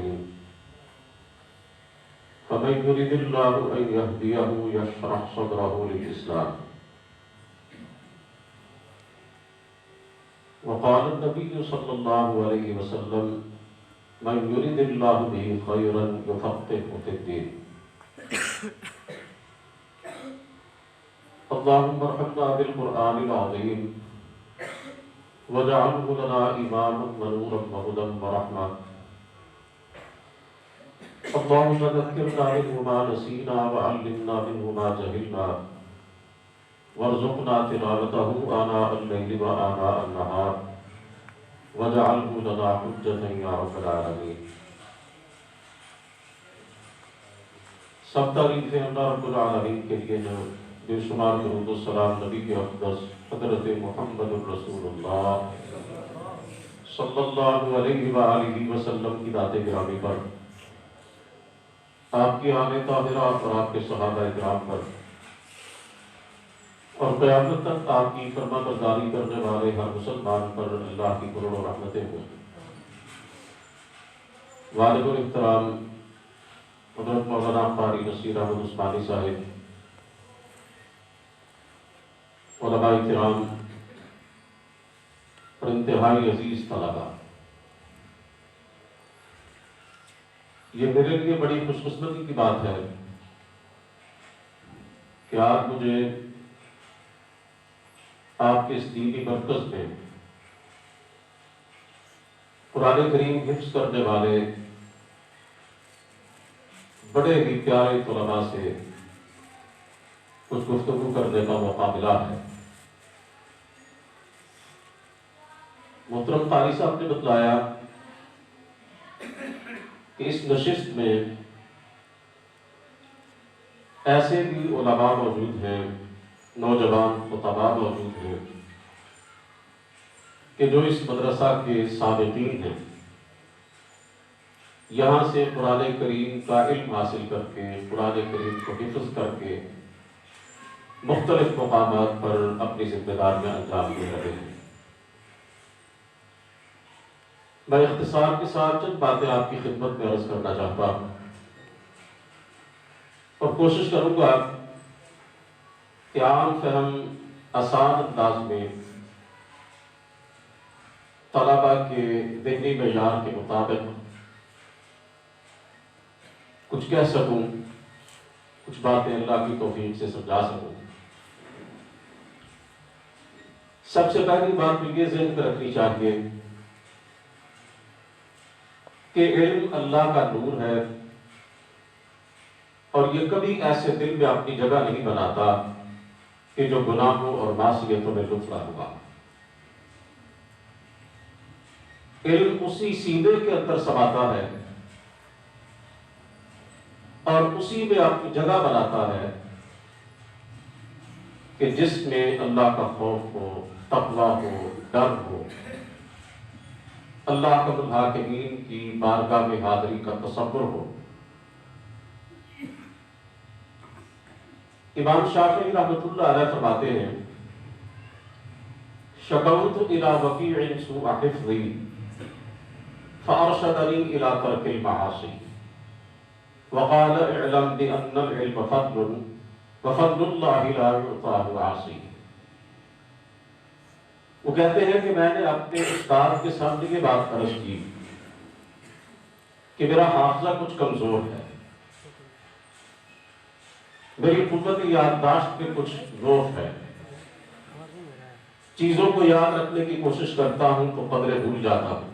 الرحيم فمن يرد الله أن يهديه يشرح صدره للإسلام وقال النبي صلى الله عليه وسلم من يرد الله به خيرا يفقهه في الدين اللهم ارحمنا بالقرآن العظيم واجعله لنا إماما ونورا وهدى ورحمة اللهم ذكرنا منه ما نسينا وعلمنا منه ما جهلنا وارزقنا تلاوته آناء الليل وآناء النهار واجعله لنا حجة يا رب العالمين۔ سب تعریفیں اللہ رب العالمین کے لیے جو بے شمار درود و سلام نبی کے اقدس حضرت محمد الرسول اللہ صلی اللہ علیہ وآلہ وسلم کی ذات گرامی پر، آپ کی آل طاہرہ اور آپ کے صحابہ کرام پر، اور قیامت تک آپ کی فرما برداری کرنے والے ہر مسلمان پر اللہ کی کروڑوں رحمتیں ہوں۔ والد الاحترام حضرت مولانا قاری نصیر احمد عثمانی صاحب، علماء کرام اور انتہائی عزیز طلباء، یہ میرے لیے بڑی خوش قسمتی کی بات ہے کہ آج مجھے آپ کے اس دینی مرکز میں قرآن کریم حفظ کرنے والے بڑے ہی پیارے طلباء سے کچھ گفتگو کرنے کا موقع ملا ہے۔ محترم قاری صاحب نے بتلایا کہ اس نشست میں ایسے بھی علماء موجود ہیں، نوجوان خطباء موجود ہیں کہ جو اس مدرسہ کے سابقین ہیں، یہاں سے قرآن کریم کا علم حاصل کر کے، قرآن کریم کو حفظ کر کے مختلف مقامات پر اپنی ذمہ داریاں انجام دے رہے ہیں۔ میں اختصار کے ساتھ چند باتیں آپ کی خدمت میں عرض کرنا چاہتا ہوں اور کوشش کروں گا کہ عام فہم آسان انداز میں طلباء کے ذہنی معیار کے مطابق کچھ کہہ سکوں، کچھ باتیں اللہ کی توفیق سے سمجھا سکوں۔ سب سے پہلی بات تو یہ ذہن میں رکھنی چاہیے کہ علم اللہ کا نور ہے اور یہ کبھی ایسے دل میں اپنی جگہ نہیں بناتا کہ جو گناہوں اور معصیتوں میں لطف ہوگا۔ علم اسی سینے کے اندر سماتا ہے اور اسی میں اپنی جگہ بناتا ہے کہ جس میں اللہ کا خوف ہو، تقویٰ ہو، ڈر ہو، اللہ کا الحاکمین کی بارگاہ میں حاضری کا تصور ہو۔ امام شافعی رحمۃ اللہ علیہ فرماتے ہیں شکوت الی وکیع سوء حفظی فارشدنی الی ترک المعاصی وقال اعلم بان العلم فضل وفضل اللہ لا یعطاہ عاصی۔ وہ کہتے ہیں کہ میں نے اپنے استاد کے سامنے یہ بات عرض کی کہ میرا حافظہ کچھ کمزور ہے، میری قوت یادداشت میں کچھ ضعف ہے، چیزوں کو یاد رکھنے کی کوشش کرتا ہوں تو قدرے بھول جاتا ہوں،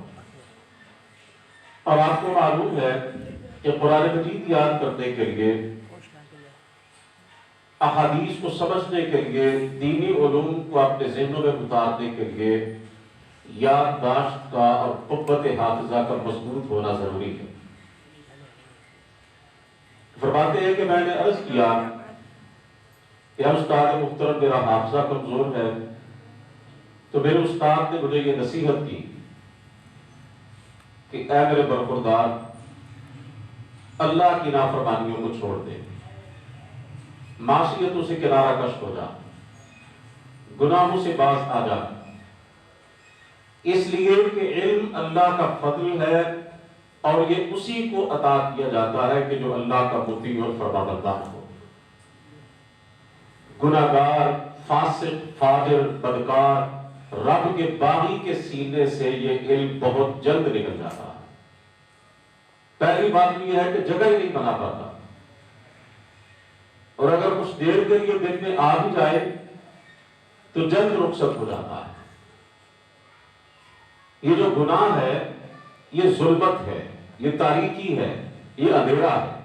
اور آپ کو معلوم ہے کہ قرآن مجید یاد کرنے کے لیے، احادیث کو سمجھنے کے لیے، دینی علوم کو اپنے ذہنوں میں اتارنے کے لیے یادداشت کا اور قوت حافظہ کا مضبوط ہونا ضروری ہے۔ فرماتے ہیں کہ میں نے عرض کیا کہ استاد محترم میرا حافظہ کمزور ہے، تو میرے استاد نے مجھے یہ نصیحت کی کہ اے میرے برخوردار، اللہ کی نافرمانیوں کو چھوڑ دے، معصیتوں سے کنارہ کش ہو جا، گناہوں سے باز آ جا، اس لیے کہ علم اللہ کا فضل ہے اور یہ اسی کو عطا کیا جاتا ہے کہ جو اللہ کا مطیع اور فرمانبردار ہو۔ گناہگار، فاسق، فاجر، بدکار، رب کے باغی کے سینے سے یہ علم بہت جلد نکل جاتا ہے۔ پہلی بات یہ ہے کہ جگہ ہی نہیں بنا پاتا، اور اگر کچھ دیر کے لیے دل میں آ بھی جائے تو جلد رخصت ہو جاتا ہے۔ یہ جو گناہ ہے یہ ظلمت ہے، یہ تاریکی ہے، یہ اندھیرا ہے،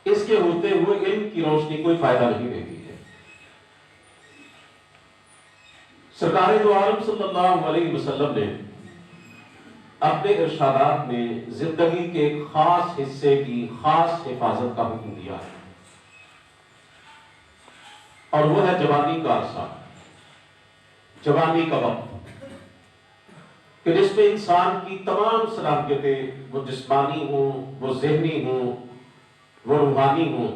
اس کے ہوتے ہوئے علم کی روشنی کوئی فائدہ نہیں دیتی ہے۔ سرکار دو عالم صلی اللہ علیہ وسلم نے اپنے ارشادات میں زندگی کے ایک خاص حصے کی خاص حفاظت کا حکم دیا ہے، اور وہ ہے جوانی کا عرصہ، جوانی کا وقت، کہ جس میں انسان کی تمام صلاحیتیں، وہ جسمانی ہوں، وہ ذہنی ہوں، وہ روحانی ہوں،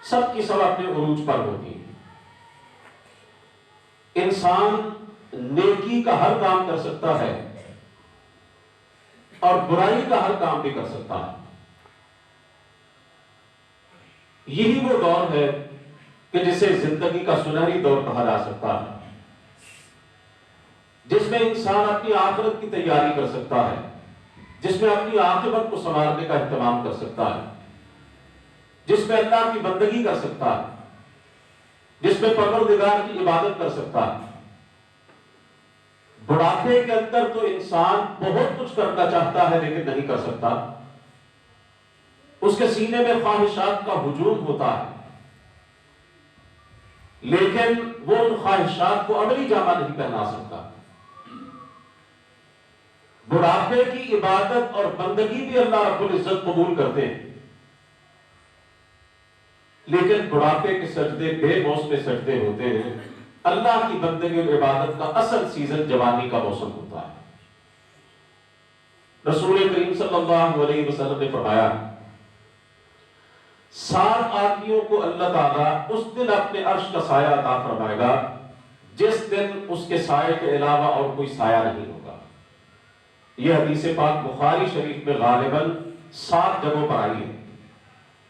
سب کی سب اپنے عروج پر ہوتی ہیں۔ انسان نیکی کا ہر کام کر سکتا ہے اور برائی کا ہر کام بھی کر سکتا ہے۔ یہی وہ دور ہے کہ جسے زندگی کا سنہری دور کہا جا سکتا ہے، جس میں انسان اپنی آخرت کی تیاری کر سکتا ہے، جس میں اپنی عاقبت کو سنوارنے کا اہتمام کر سکتا ہے، جس میں اللہ کی بندگی کر سکتا ہے، جس میں پروردگار کی عبادت کر سکتا ہے۔ بڑھاپے کے اندر تو انسان بہت کچھ کرنا چاہتا ہے لیکن نہیں کر سکتا، اس کے سینے میں خواہشات کا ہجوم ہوتا ہے، لیکن وہ ان خواہشات کو عملی جامہ نہیں پہنا سکتا۔ بڑھاپے کی عبادت اور بندگی بھی اللہ رب العزت قبول کرتے ہیں، لیکن بڑھاپے کے سجدے بے موسم سجدے ہوتے ہیں۔ اللہ کی بندگی اور عبادت کا اصل سیزن جوانی کا موسم ہوتا ہے۔ رسول کریم صلی اللہ علیہ وسلم نے فرمایا، 7 آدمیوں کو اللہ تعالیٰ اس دن اپنے عرش کا سایہ عطا فرمائے گا جس دن اس کے سائے کے علاوہ اور کوئی سایہ نہیں ہوگا۔ یہ حدیث پاک بخاری شریف میں غالباً 7 جگہوں پر آئی ہے۔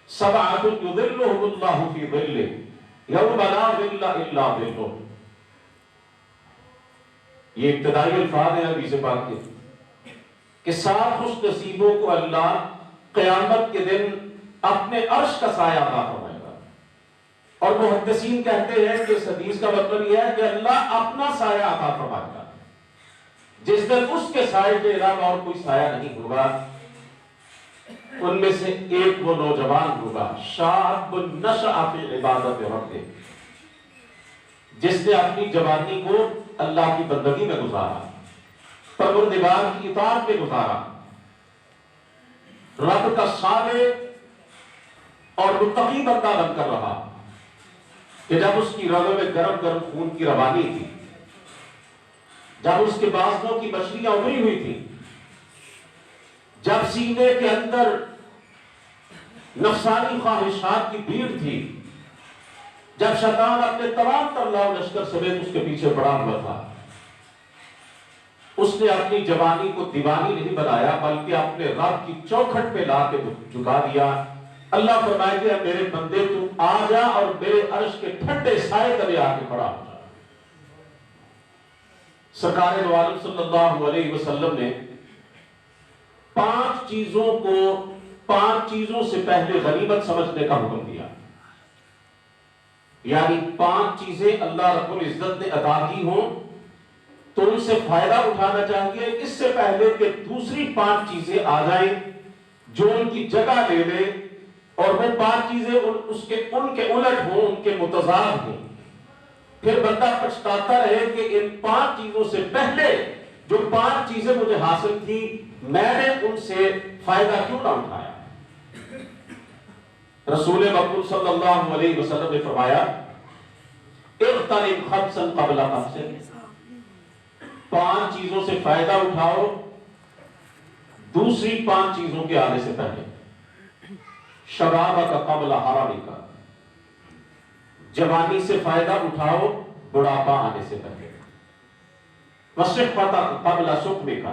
7 یظلهم اللہ فی ظلہ یوم لا ظل الا ظلہ۔ یہ ابتدائی الفاظ ہیں حدیث پاک کے کہ 7 خوش نصیبوں کو اللہ قیامت کے دن اپنے عرش کا سایہ عطا فرمائے گا، اور محدثین کہتے ہیں کہ اس حدیث کا مطلب یہ ہے کہ اللہ اپنا سایہ عطا فرمائے گا جس دن اس کے سائے کے علاوہ اور کوئی سایہ نہیں ہوگا۔ ان میں سے ایک وہ نوجوان ہوگا، شاب نشأ فی عبادت ربہ، جس نے اپنی جوانی کو اللہ کی بندگی میں گزارا، پروردگار کی اطاعت میں گزارا، رب کا صالح اور متقی بندہ بن کر رہا، کہ جب اس کی رگوں میں گرم گرم خون کی روانی تھی، جب اس کے بازوں کی مچھلیاں ابری ہوئی تھی، جب سینے کے اندر نفسانی خواہشات کی بھیڑ تھی، جب شیطان اپنے تمام ترلاؤ لشکر سمیت اس کے پیچھے پڑا ہوا تھا، اس نے اپنی جوانی کو دیوانی نہیں بنایا بلکہ اپنے رب کی چوکھٹ پہ لا کے جھکا دیا۔ اللہ فرمائے کہ میرے بندے تو آ جا اور میرے عرش کے ٹھنڈے سائے تلے آ کے کھڑا ہو جا۔ سرکار دو عالم صلی اللہ علیہ وسلم نے 5 چیزوں سے پہلے غنیمت سمجھنے کا حکم دیا، یعنی 5 چیزیں اللہ رب العزت نے عطا کی ہوں تو ان سے فائدہ اٹھانا چاہیے، اس سے پہلے کہ دوسری 5 چیزیں آ جائیں جو ان کی جگہ لے لیں، اور وہ 5 چیزیں ان کے الٹ ہوں، ان کے متضاد ہوں، پھر بندہ پچھتاتا رہے کہ ان 5 چیزوں سے پہلے جو 5 چیزیں مجھے حاصل تھی میں نے ان سے فائدہ کیوں نہ اٹھایا۔ رسول مقبول صلی اللہ علیہ وسلم نے فرمایا، اغتنم خمسا قبل خمس، 5 چیزوں سے فائدہ اٹھاؤ دوسری 5 چیزوں کے آنے سے پہلے۔ شبابک قبل حرمک، جوانی سے فائدہ اٹھاؤ بڑھاپا آنے سے پہلے۔ وصحتک قبل سقمک،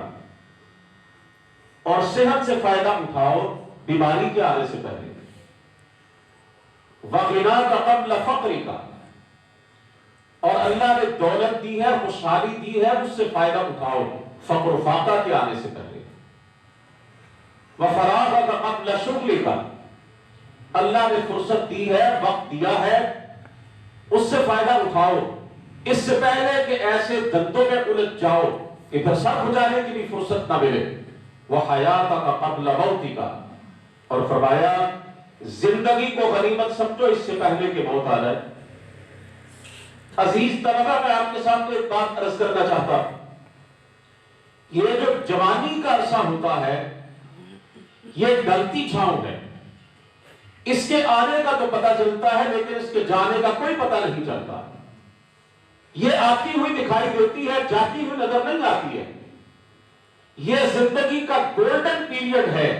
اور صحت سے فائدہ اٹھاؤ بیماری کے آنے سے پہلے۔ وَغِنَاكَ قَبْلَ فَقْرِكَ، اور اللہ نے دولت دی ہے، خوشحالی دی ہے، اس سے فائدہ اٹھاؤ فقر و فاقہ کے آنے سے پہلے۔ وَفَرَاغَكَ قَبْلَ شُغْلِكَ، اللہ نے فرصت دی ہے، وقت دیا ہے، اس سے فائدہ اٹھاؤ اس سے پہلے کہ ایسے دندوں میں الجھ جاؤ کہ پھر سر بجانے کی بھی فرصت نہ ملے۔ وَحَيَاتَكَ قَبْلَ مَوْتِكَ، اور فرمایا زندگی کو غنیمت سمجھو اس سے پہلے کہ موت آ جائے۔ عزیز طلبہ، میں آپ کے سامنے ایک بات عرض کرنا چاہتا ہوں، یہ جو جوانی کا عرصہ ہوتا ہے یہ ڈلتی چھاؤں ہے، اس کے آنے کا تو پتہ چلتا ہے لیکن اس کے جانے کا کوئی پتہ نہیں چلتا۔ یہ آتی ہوئی دکھائی دیتی ہے، جاتی ہوئی نظر نہیں آتی ہے۔ یہ زندگی کا گولڈن پیریڈ ہے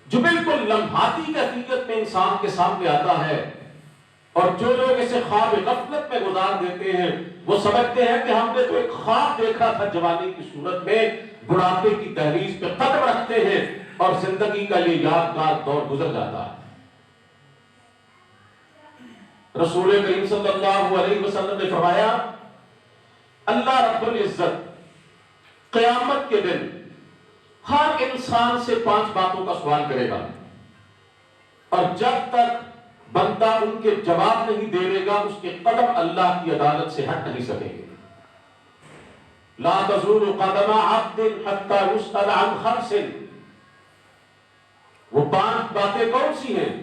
جو بالکل لمحاتی کیفیت میں انسان کے سامنے آتا ہے، اور جو لوگ اسے خواب غفلت میں گزار دیتے ہیں وہ سمجھتے ہیں کہ ہم نے تو ایک خواب دیکھا تھا جوانی کی صورت میں، بڑھاپے کی دہلیز پہ قدم رکھتے ہیں اور زندگی کا یہ یادگار دور گزر جاتا ہے۔ رسول کریم صلی اللہ علیہ وسلم نے فرمایا اللہ رب العزت قیامت کے دن ہر انسان سے 5 باتوں کا سوال کرے گا، اور جب تک بندہ ان کے جواب نہیں دے گا اس کے قدم اللہ کی عدالت سے ہٹ نہیں سکیں گے۔ لا تزول قدم عبد حتى يسأل عن 5، وہ 5 باتیں کون سی ہیں؟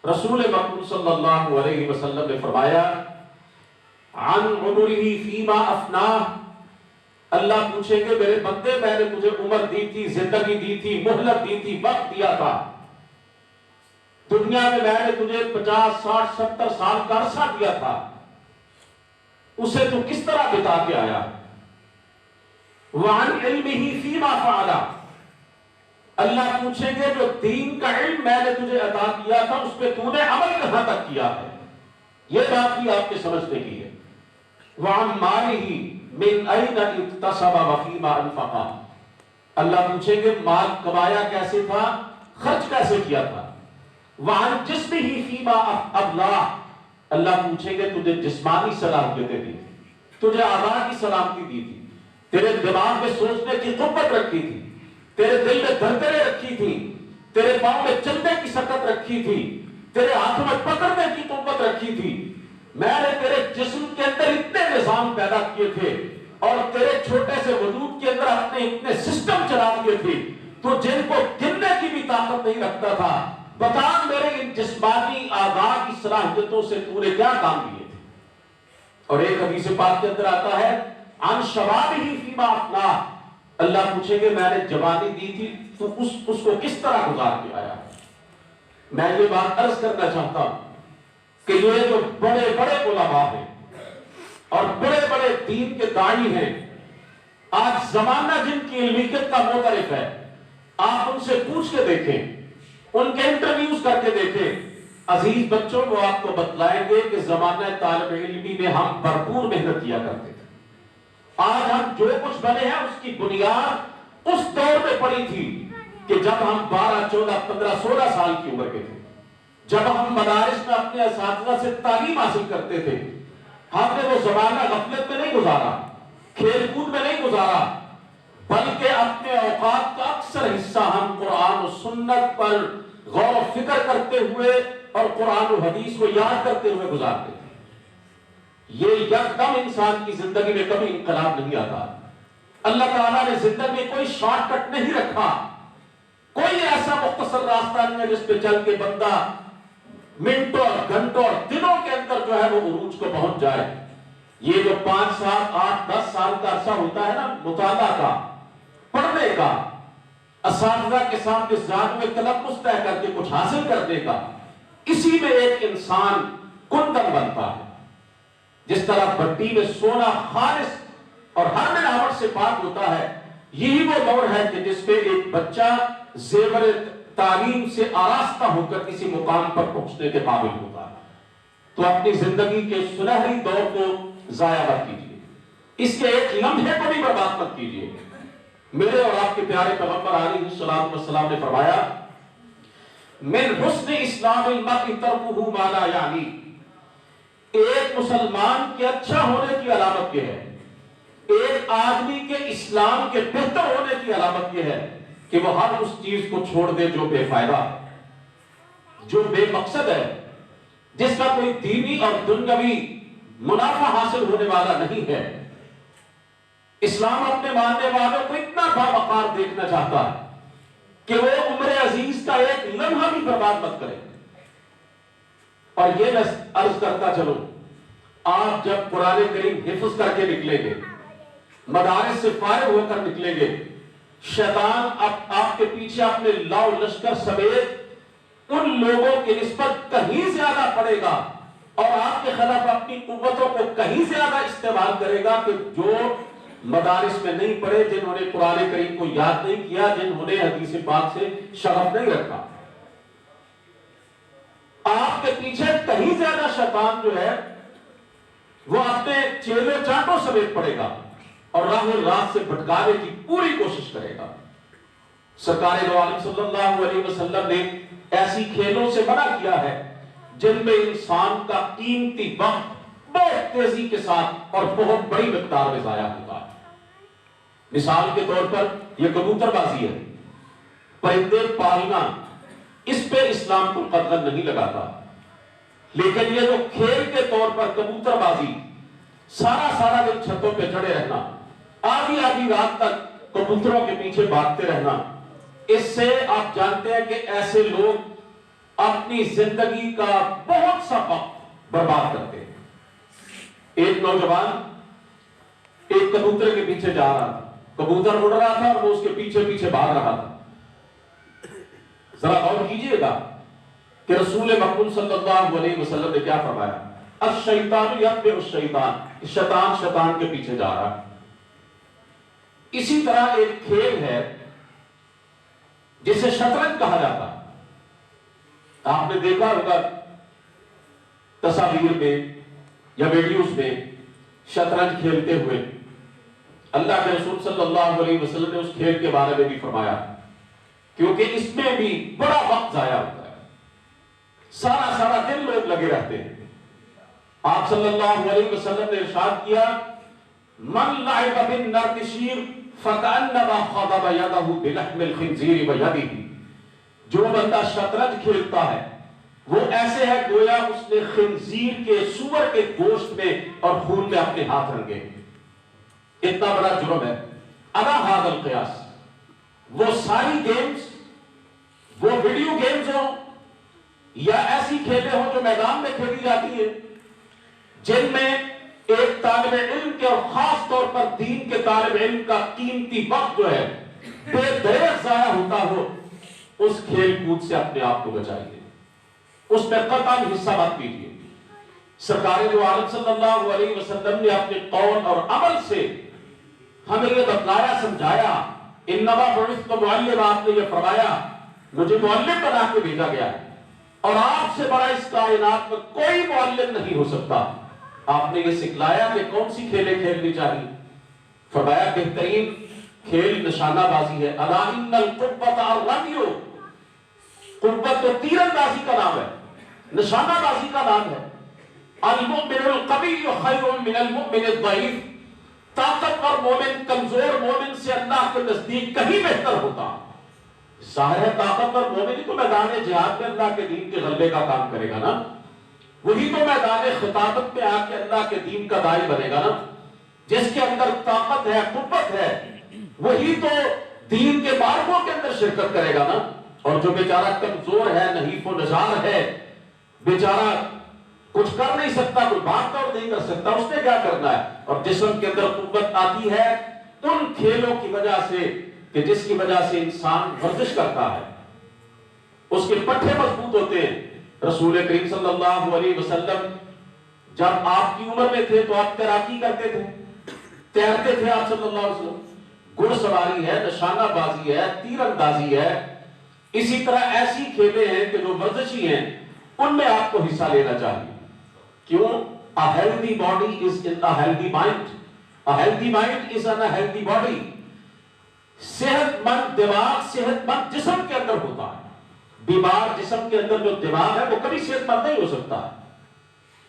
رسول مقبول صلی اللہ علیہ وسلم نے فرمایا عن عمره فيما افناه، اللہ پوچھیں گے میرے بندے میں نے تجھے عمر دی تھی، زندگی دی تھی، مہلت دی تھی، وقت دیا تھا، دنیا میں میں نے تجھے 50 60 70 سال کا عرصہ دیا تھا، اسے تو کس طرح بتا کے آیا؟ وعن علمه فيما فعل، اللہ پوچھیں گے جو دین کا علم میں نے تجھے عطا کیا تھا اس پہ تو نے عمل کہاں تک کیا ہے؟ یہ بات بھی آپ کے سمجھنے کی ہے۔ وعن ماله من اين اکتسب وفيما انفق، اللہ پوچھیں گے مال کمایا کیسے تھا، خرچ کیسے کیا تھا۔ وعن جسمه فيما ابلى، اللہ پوچھیں گے تجھے جسمانی صلاحیتیں دی تھی، تجھے اعضاء کی سلامتی دی تھی، تیرے دماغ میں سوچنے کی قوت رکھی تھی، تیرے دل میں دھڑکنیں رکھی تھی، تیرے پاؤں میں چلنے کی سکت رکھی تھی، تیرے ہاتھوں میں پکڑنے کی قوت رکھی تھی، میں نے تیرے جسم کے اندر اتنے نظام پیدا کیے تھے اور تیرے چھوٹے سے وجود کے اندر اپنے اتنے سسٹم چلا دیے تھے تو جن کو گننے کی بھی طاقت نہیں رکھتا تھا، بتا میرے ان جسمانی اعضاء کی صلاحیتوں سے تو نے کیا کام کیے تھے۔ اور ایک حدیث پاک کے اندر آتا ہے عن شبابہ فیما افناہ، اللہ پوچھیں گے میں نے جوانی دی تھی تو اس کو کس طرح گزار کے آیا۔ میں یہ بات عرض کرنا چاہتا ہوں کہ یہ جو بڑے بڑے علماء ہیں اور بڑے بڑے دین کے داعی ہیں، آج زمانہ جن کی علمیت کا معترف ہے، آپ ان سے پوچھ کے دیکھیں، ان کے انٹرویوز کر کے دیکھیں، عزیز بچوں وہ آپ کو بتلائیں گے کہ زمانہ طالب علمی میں ہم بھرپور محنت کیا کرتے تھے۔ آج ہم جو کچھ بنے ہیں اس کی بنیاد اس دور میں پڑی تھی کہ جب ہم 12 14 15 16 سال کی عمر کے تھے، جب ہم مدارس میں اپنے اساتذہ سے تعلیم حاصل کرتے تھے، ہم نے وہ زمانہ غفلت میں نہیں گزارا، کھیل کود میں نہیں گزارا، بلکہ اپنے اوقات کا اکثر حصہ ہم قرآن و سنت پر غور و فکر کرتے ہوئے اور قرآن و حدیث کو یاد کرتے ہوئے گزارتے تھے۔ یہ یکدم انسان کی زندگی میں کبھی انقلاب نہیں آتا۔ اللہ تعالیٰ نے زندگی میں کوئی شارٹ کٹ نہیں رکھا، کوئی ایسا مختصر راستہ نہیں ہے جس پہ چل کے بندہ منٹوں اور گھنٹوں اور دنوں کے اندر جو ہے وہ عروج کو پہنچ جائے۔ یہ جو 5 سال 8 10 سال کا عرصہ ہوتا ہے نا مطالعہ کا، پڑھنے کا، اساتذہ کے سامنے ذات میں تلفظ طے کر کے کچھ حاصل کرنے کا، اسی میں ایک انسان کندن بنتا ہے۔ جس طرح بھٹی میں سونا خالص اور ہر ملاوٹ سے پاک ہوتا ہے، یہی وہ دور ہے کہ جس میں ایک بچہ زیور تعلیم سے آراستہ ہو کر کسی مقام پر پہنچنے کے قابل ہوتا ہے۔ تو اپنی زندگی کے سنہری دور کو ضائع مت کیجیے، اس کے ایک لمحے کو بھی برباد مت کیجیے۔ میرے اور آپ کے پیارے پیغمبر علیہ الصلوۃ والسلام نے فرمایا من حسن اسلام المرء ترکہ ما لا یعنی، ایک مسلمان کے اچھا ہونے کی علامت یہ ہے، ایک آدمی کے اسلام کے بہتر ہونے کی علامت یہ ہے کہ وہ ہر اس چیز کو چھوڑ دے جو بے فائدہ، جو بے مقصد ہے، جس کا کوئی دینی اور دنیاوی منافع حاصل ہونے والا نہیں ہے۔ اسلام اپنے ماننے والوں کو اتنا باوقار دیکھنا چاہتا ہے کہ وہ عمر عزیز کا ایک لمحہ بھی برباد مت کرے۔ اور یہ میں عرض کرتا چلوں، آپ جب قرآن کریم حفظ کر کے نکلیں گے، مدارس سے فارغ ہو کر نکلیں گے، شیطان آپ کے پیچھے اپنے لاؤ لشکر سمیت ان لوگوں کی نسبت کہیں زیادہ پڑے گا اور آپ کے خلاف اپنی قوتوں کو کہیں زیادہ استعمال کرے گا کہ جو مدارس میں نہیں پڑھے، جنہوں نے قرآن کریم کو یاد نہیں کیا، جنہوں نے حدیث پاک سے شغف نہیں رکھا۔ آپ کے پیچھے کہیں زیادہ شیطان جو ہے وہ اپنے چیلے چاٹوں سمیت پڑے گا اور راہ راست سے بھٹکانے کی پوری کوشش کرے گا۔ سرکار دو عالم صلی اللہ علیہ وسلم نے ایسی کھیلوں سے منع کیا ہے جن میں انسان کا قیمتی وقت بہت تیزی کے ساتھ اور بہت بڑی مقدار میں ضائع ہوتا ہے۔ مثال کے طور پر یہ کبوتر بازی ہے، پرندے پالنا، اس پہ اسلام کو قدغن نہیں لگاتا، لیکن یہ جو کھیل کے طور پر کبوتر بازی، سارا دن چھتوں پہ چڑھے رہنا، آدھی رات تک کبوتروں کے پیچھے بھاگتے رہنا، اس سے آپ جانتے ہیں کہ ایسے لوگ اپنی زندگی کا بہت سا وقت برباد کرتے ہیں۔ ایک نوجوان ایک کبوتر کے پیچھے جا رہا تھا، کبوتر اڑ رہا تھا اور وہ اس کے پیچھے بھاگ رہا تھا۔ ذرا غور کیجئے گا کہ رسول مقبول صلی اللہ علیہ وسلم نے کیا فرمایا، الشیطان یتبع الشیطان، شیطان کے پیچھے جا رہا ہے۔ اسی طرح ایک کھیل ہے جسے شطرنج کہا جاتا ہے، آپ نے دیکھا ہوگا تصاویر میں یا ویڈیوز میں شطرنج کھیلتے ہوئے۔ اللہ کے رسول صلی اللہ علیہ وسلم نے اس کھیل کے بارے میں بھی فرمایا کیونکہ اس میں بھی بڑا وقت ضائع ہوتا ہے، سارا دن لوگ لگے رہتے ہیں۔ آپ صلی اللہ علیہ وسلم نے ارشاد کیا من لعب بالنردشیر فکأنما خضب یدہ بلحم الخنزیر بیدہ، جو بندہ شطرنج کھیلتا ہے وہ ایسے ہے گویا اس نے خنزیر کے سور کے گوشت میں اور خون میں اپنے ہاتھ رنگے۔ اتنا بڑا جرم ہے۔ ادا ھذا القیاس، وہ ساری گیمز، وہ ویڈیو گیمز ہوں یا ایسی کھیلیں ہوں جو میدان میں کھیلی جاتی ہے، جن میں ایک طالب علم کے اور خاص طور پر دین کے طالب علم کا قیمتی وقت جو ہے بے دریغ ضائع ہوتا ہو، اس کھیل کود سے اپنے آپ کو بچائیے، اس میں قطعاً حصہ مت لیجیے۔ سرکار دو عالم صلی اللہ علیہ وسلم نے اپنے قول اور عمل سے ہمیں یہ بتلایا، سمجھایا، انما بعثت معلما، آپ نے یہ فرمایا مجھے معلم بنا کے بھیجا گیا ہے اور آپ سے بڑا اس کائنات میں کوئی معلم نہیں ہو سکتا۔ آپ نے یہ سکھلایا کہ کون سی کھیلیں کھیلنی چاہیے۔ فرمایا بہترین کھیل نشانہ بازی ہے، الا ان القبۃ الرمی، قبۃ تو تیر اندازی کا نام ہے، نشانہ بازی کا نام ہے۔ المؤمن القوی خیر من المؤمن الضعیف، طاقتور مومن کمزور مومن سے اللہ کے نزدیک کہیں بہتر ہوتا۔ ظاہر ہے طاقتور مومن ہی تو میدان جہاد میں اللہ کے دین کے غلبے کا کام کرے گا نا، وہی تو میدان خطابت میں آ کے اللہ کے دین کا داعی بنے گا نا۔ جس کے اندر طاقت ہے، قوت ہے، وہی تو دین کے مارگوں کے اندر شرکت کرے گا نا۔ اور جو بیچارہ کمزور ہے، نحیف و نژاد ہے، بیچارہ کچھ کر نہیں سکتا، کوئی بات اور نہیں کر سکتا، اس نے کیا کرنا ہے؟ اور جسم کے اندر قوت آتی ہے ان کھیلوں کی وجہ سے کہ جس کی وجہ سے انسان ورزش کرتا ہے، اس کے پٹھے مضبوط ہوتے ہیں۔ رسول کریم صلی اللہ علیہ وسلم جب آپ کی عمر میں تھے تو آپ تیراکی کرتے تھے، تیرتے تھے آپ صلی اللہ علیہ وسلم۔ گھڑ سواری ہے، نشانہ بازی ہے، تیر اندازی ہے، اسی طرح ایسی کھیلیں ہیں کہ جو ورزشی ہیں، ان میں آپ کو حصہ لینا چاہیے۔ کیوں؟ A healthy body is in a healthy mind. A healthy mind is in a healthy body. صحت مند دماغ صحت مند جسم کے اندر ہوتا ہے، بیمار جسم کے اندر جو دماغ ہے وہ کبھی صحت مند نہیں ہو سکتا ہے۔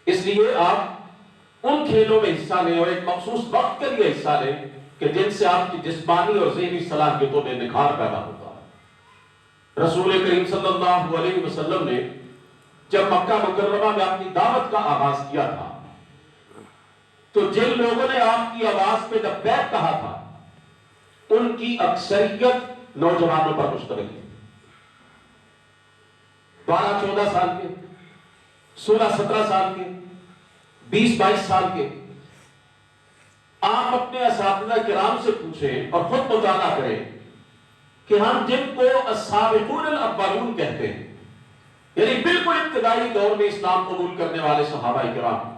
اس لیے آپ ان کھیلوں میں حصہ لیں اور ایک مخصوص وقت کے لیے حصہ لیں کہ جن سے آپ کی جسمانی اور ذہنی صلاحیتوں میں نکھار پیدا ہوتا ہے۔ رسول کریم صلی اللہ علیہ وسلم نے جب مکہ مکرمہ میں اپنی دعوت کا آغاز کیا تھا تو جن لوگوں نے آپ کی آواز پہ لبیک کہا تھا ان کی اکثریت نوجوانوں پر مشتمل ہے۔ 12-14 سال کے، 16-17 سال کے، 20-22 سال کے۔ آپ اپنے اساتذہ کرام سے پوچھیں اور خود مطالعہ کریں کہ ہم جن کو السابقون الاولون کہتے ہیں، یعنی بالکل ابتدائی دور میں اسلام قبول کرنے والے صحابہ کرام،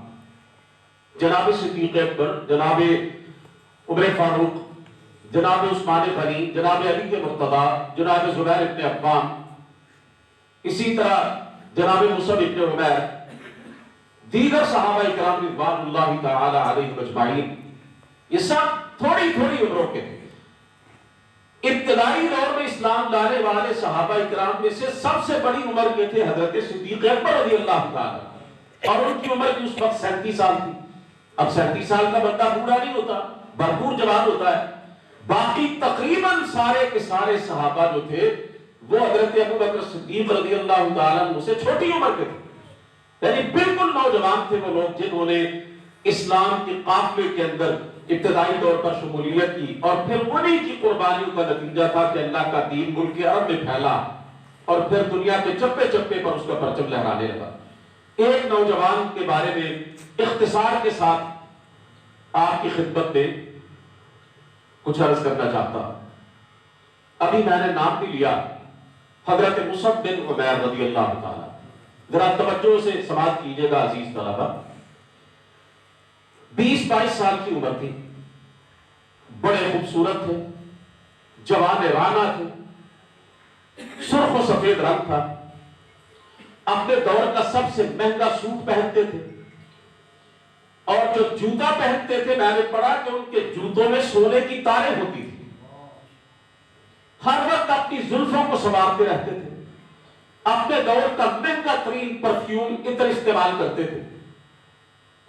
جناب صدیق اکبر، جناب عمر فاروق، جناب عثمان غنی، جناب علی کے مرتضیٰ، جناب زبیر ابن عوام، اسی طرح جناب مصعب ابن عمیر، دیگر صحابہ کرام رضوان اللہ تعالی علیہم اجمعین، یہ سب تھوڑی تھوڑی عمروں کے تھے۔ ابتدائی دور میں اسلام لانے والے صحابہ کرام میں سے سب سے بڑی عمر کے تھے حضرت صدیق اکبر رضی اللہ تعالی، اور ان کی عمر بھی اس وقت 37 سال تھی۔ اب 37 سال کا بندہ بوڑھا نہیں ہوتا، بھرپور جوان ہوتا ہے۔ باقی تقریباً سارے کے سارے صحابہ جو تھے وہ حضرت ابو بکر صدیق رضی اللہ تعالیٰ عنہ سے چھوٹی عمر کے تھے، یعنی بالکل نوجوان تھے وہ لوگ جنہوں نے اسلام کے قافلے کے اندر ابتدائی طور پر شمولیت کی، اور پھر انہی کی قربانیوں کا نتیجہ تھا کہ اللہ کا دین ملک عرب میں پھیلا اور پھر دنیا کے چپے چپے پر اس کا پرچم لہرانے لگا۔ ایک نوجوان کے بارے میں اختصار کے ساتھ آپ کی خدمت میں کچھ عرض کرنا چاہتا ہوں۔ ابھی میں نے نام بھی لیا، حضرت مصعب بن عمیر رضی اللہ تعالیٰ۔ ذرا توجہ سے سماعت کیجئے گا عزیز طلبہ۔ 20-22 سال کی عمر تھی، بڑے خوبصورت تھے، جوان رانا تھے، سرخ و سفید رنگ تھا، اپنے دور کا سب سے مہنگا سوٹ پہنتے تھے، اور جو جوتا پہنتے تھے میں نے پڑھا کہ ان کے جوتوں میں سونے کی تاریں ہوتی تھی۔ ہر وقت اپنی زلفوں کو سنوارتے رہتے تھے، اپنے دور کا مہنگا ترین پرفیوم عطر استعمال کرتے تھے،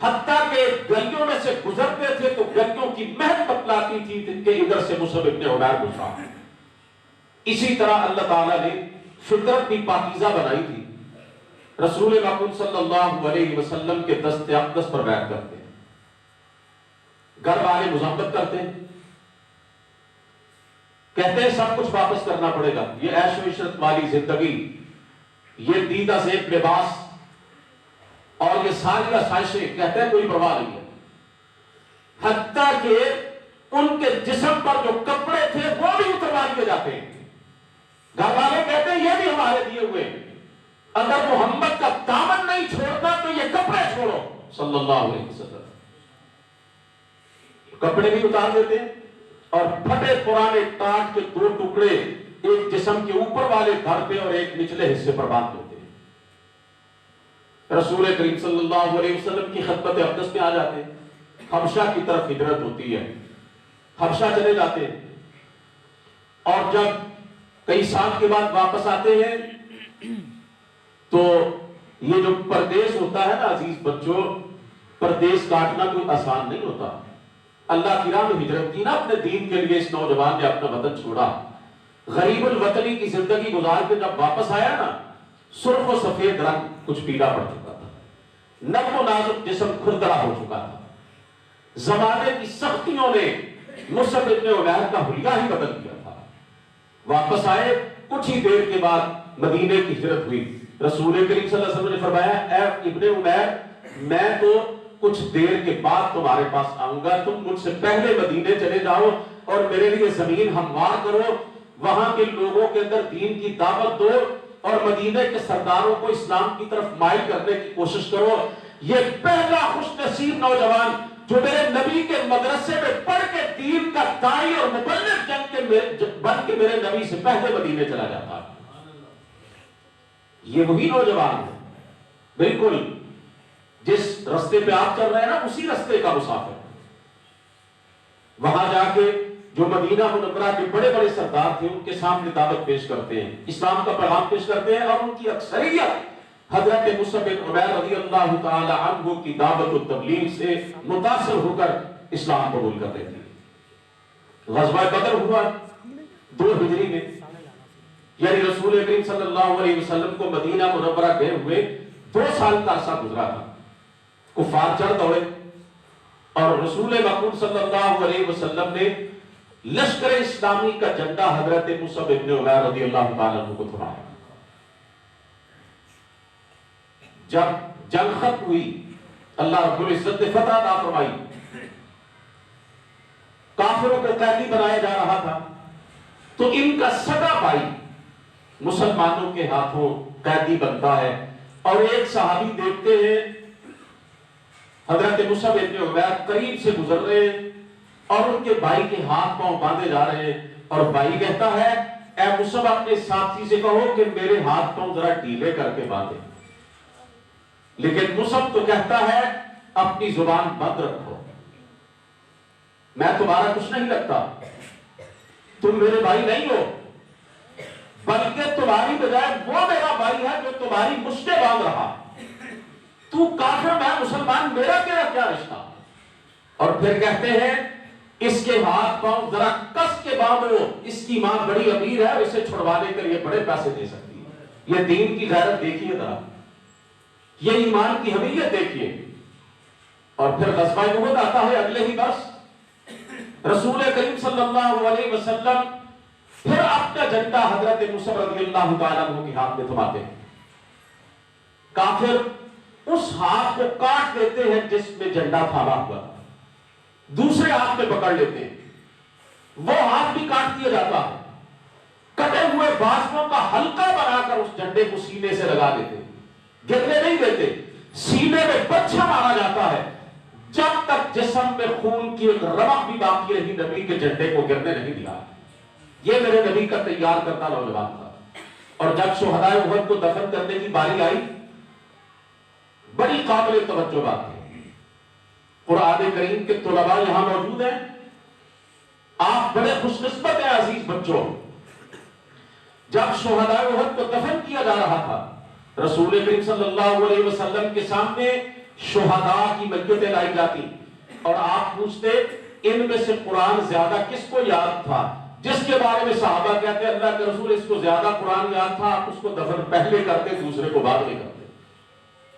حتیٰ کہ گلیوں میں سے گزرتے تھے تو گلیوں کی مہک بتلاتی تھی کہ ادھر سے مصعب ابن عمیر گزرا۔ اسی طرح اللہ تعالیٰ نے فطرت بھی پاکیزہ بنائی تھی۔ رسول مقبول صلی اللہ علیہ وسلم کے دست اقدس پر بیعت کرتے ہیں، گھر والے مذمت کرتے ہیں، کہتے ہیں سب کچھ واپس کرنا پڑے گا، یہ عیش و عشرت والی زندگی، یہ دیدہ زیب لباس اور یہ ساری آسائشیں، کہتے ہیں کوئی پرواہ نہیں ہے۔ حتیٰ کہ ان کے جسم پر جو کپڑے تھے وہ بھی اتروا دیے جاتے ہیں۔ گھر والے کہتے ہیں یہ بھی ہمارے دیے ہوئے، اگر محمد کا دامن نہیں چھوڑتا تو یہ کپڑے چھوڑو صلی اللہ علیہ وسلم۔ کپڑے بھی اتار دیتے ہیں اور پھٹے پرانے ٹاٹ کے 2 ٹکڑے ایک جسم کے اوپر والے دھڑ پہ اور ایک نچلے حصے پر باندھ دیتے ہیں۔ رسول کریم صلی اللہ علیہ وسلم کی خدمت اقدس میں آ جاتے ہیں، حبشہ کی طرف ہجرت ہوتی ہے، حبشہ چلے جاتے ہیں، اور جب کئی سال کے بعد واپس آتے ہیں تو یہ جو پردیس ہوتا ہے نا عزیز بچوں، پردیس کاٹنا کوئی آسان نہیں ہوتا۔ اللہ کی راہ میں ہجرت کی نا اپنے دین کے لیے، اس نوجوان نے اپنا وطن چھوڑا، غریب الوطنی کی زندگی گزار کے جب واپس آیا نا، سرخ و سفید رنگ کچھ پیلا پڑ چکا تھا، نرم و نازک جسم کھردرا ہو چکا تھا۔ زمانے کی سختیوں نے مصعب ابن عمیر کا حلیہ ہی بدل دیا تھا۔ واپس آئے، کچھ ہی دیر کے بعد مدینے کی ہجرت ہوئی۔ رسول کریم صلی اللہ علیہ وسلم نے فرمایا اے ابن عمیر، میں تو کچھ دیر کے بعد تمہارے پاس آؤں گا، تم مجھ سے پہلے مدینے چلے جاؤ اور میرے لیے زمین ہموار کرو، وہاں کے لوگوں کے اندر دین کی دعوت دو اور مدینے کے سرداروں کو اسلام کی طرف مائل کرنے کی کوشش کرو۔ یہ پہلا خوش نصیب نوجوان جو میرے نبی کے مدرسے میں پڑھ کے دین کا داعی اور مبلغ بن کے میرے نبی سے پہلے مدینے چلا جاتا ہے۔ یہ وہی نوجوان ہے، بالکل جس رستے پہ آپ چل رہے ہیں نا، اسی رستے کا مسافر۔ وہاں جا کے جو مدینہ منورہ کے بڑے بڑے سردار تھے ان کے سامنے دعوت پیش کرتے ہیں، اسلام کا پیغام پیش کرتے ہیں، اور ان کی اکثریت حضرت مصعب بن عمیر رضی اللہ تعالی عنہ کی دعوت و تبلیغ سے متاثر ہو کر اسلام قبول کر رہے تھے۔ غزوہ بدر ہوا 2 ہجری میں، یعنی رسول کریم صلی اللہ علیہ وسلم کو مدینہ منورہ گئے ہوئے 2 سال کا عرصہ گزرا تھا۔ کفار چڑھ دوڑے اور رسول مقبول صلی اللہ علیہ وسلم نے لشکر اسلامی کا جھنڈا حضرت مصعب بن عمیر رضی اللہ تعالیٰ عنہ کو تھمایا۔ جب جنگ ختم ہوئی، اللہ رب العزت نے فتح عطا فرمائی، کافروں کو قیدی بنایا جا رہا تھا، تو ان کا سگا بھائی مسلمانوں کے ہاتھوں قیدی بنتا ہے، اور ایک صحابی دیکھتے ہیں حضرت مصعب بن عمیر قریب سے گزر رہے ہیں اور ان کے بھائی کے ہاتھ پاؤں باندھے جا رہے ہیں، اور بھائی کہتا ہے اے مصعب اپنے ساتھی سے کہو کہ میرے ہاتھ پاؤں ذرا ڈھیلے کر کے باندھے، لیکن مصعب تو کہتا ہے اپنی زبان بند رکھو، میں تمہارا کچھ نہیں لگتا، تم میرے بھائی نہیں ہو، بلکہ تمہاری بجائے وہ میرا بھائی ہے جو تمہاری مشتیں باندھ رہا، تو کافر میں مسلمان، میرا تیرا کیا رشتہ؟ اور پھر کہتے ہیں اس کے ہاتھ پاؤں ذرا کس کے باندھو، اس کی ماں بڑی امیر ہے، اسے چھڑوانے کے لیے بڑے پیسے دے سکتی ہے۔ یہ دین کی غیرت دیکھیے ذرا، یہ ایمان کی حمیت دیکھیے۔ اور پھر غزوہ احد آتا ہے اگلے ہی برس، رسول کریم صلی اللہ علیہ وسلم پھر اپنا جھنڈا حضرت مصعب رضی اللہ تعالیٰ عنہ کے ہاتھ میں تھماتے ہیں۔ کافر اس ہاتھ کو کاٹ دیتے ہیں جس میں جھنڈا تھاما ہوا، دوسرے ہاتھ میں پکڑ لیتے ہیں، وہ ہاتھ بھی کاٹ دیا جاتا ہے، کٹے ہوئے بازوؤں کا حلقہ بنا کر اس جھنڈے کو سینے سے لگا دیتے، گرنے نہیں دیتے، سینے میں بچھا مارا جاتا ہے، جب تک جسم میں خون کی ایک رمق بھی باقی رہی نبی کے جھنڈے کو گرنے نہیں دیا۔ یہ میرے نبی کا تیار کرتا نوجوان تھا۔ اور جب شہداء احد کو دفن کرنے کی باری آئی، بڑی قابل توجہ بات ہے، قرآن کریم کے طلباء یہاں موجود ہیں، آپ بڑے خوش قسمت ہیں عزیز بچوں۔ جب شہداء احد کو دفن کیا جا رہا تھا، رسول کریم صلی اللہ علیہ وسلم کے سامنے شہداء کی میتیں لائی جاتی، اور آپ پوچھتے ان میں سے قرآن زیادہ کس کو یاد تھا؟ جس کے بارے میں صحابہ کہتے ہیں اللہ کے رسول اس کو زیادہ قرآن یاد تھا، آپ اس کو دفن پہلے کرتے، دوسرے کو بعد میں کرتے۔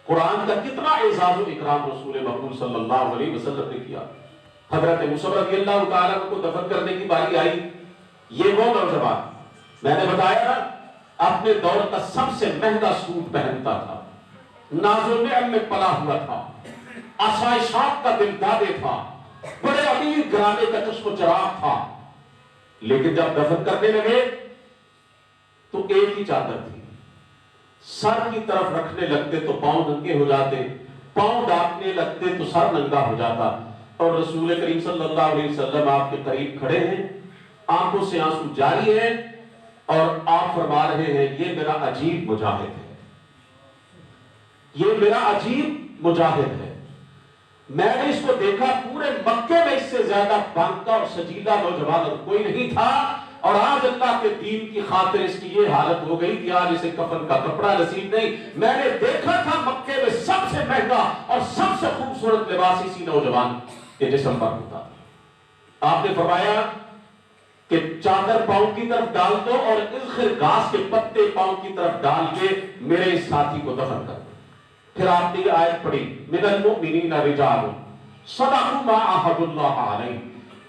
قرآن کا کتنا اعزاز و اکرام رسول مقبول صلی اللہ علیہ وسلم نے کیا۔ حضرت مصعب رضی اللہ تعالیٰ کو دفن کرنے کی باری آئی، یہ وہ نوجوان میں نے بتایا اپنے دور کا سب سے مہنگا سوٹ پہنتا تھا، ناز و نعم میں پلا ہوا تھا، آسائشات کا دل دادے تھا، بڑے امیر گھرانے کا چشم و چراغ تھا، لیکن جب دفن کرنے لگے تو ایک ہی چادر تھی، سر کی طرف رکھنے لگتے تو پاؤں ننگے ہو جاتے، پاؤں ڈانپنے لگتے تو سر ننگا ہو جاتا، اور رسول کریم صلی اللہ علیہ وسلم آپ کے قریب کھڑے ہیں، آنکھوں سے آنسو جاری ہیں، اور آپ فرما رہے ہیں یہ میرا عجیب مجاہد ہے، یہ میرا عجیب مجاہد ہے، میں نے اس کو دیکھا پورے مکے میں اس سے زیادہ بانکا اور سجیلا نوجوان اور کوئی نہیں تھا، اور آج اللہ کے دین کی خاطر اس کی یہ حالت ہو گئی کہ آج اسے کفن کا کپڑا نصیب نہیں۔ میں نے دیکھا تھا مکے میں سب سے مہنگا اور سب سے خوبصورت لباس اسی نوجوان کے جسم پر ہوتا تھا۔ آپ نے فرمایا کہ چادر پاؤں کی طرف ڈال دو اور اذخر گھاس کے پتے پاؤں کی طرف ڈال کے میرے اس ساتھی کو دفن کر دو۔ پھر آپ نے یہ آیت پڑھی من المؤمنین رجال صدقوا ما عاهدوا الله علیہ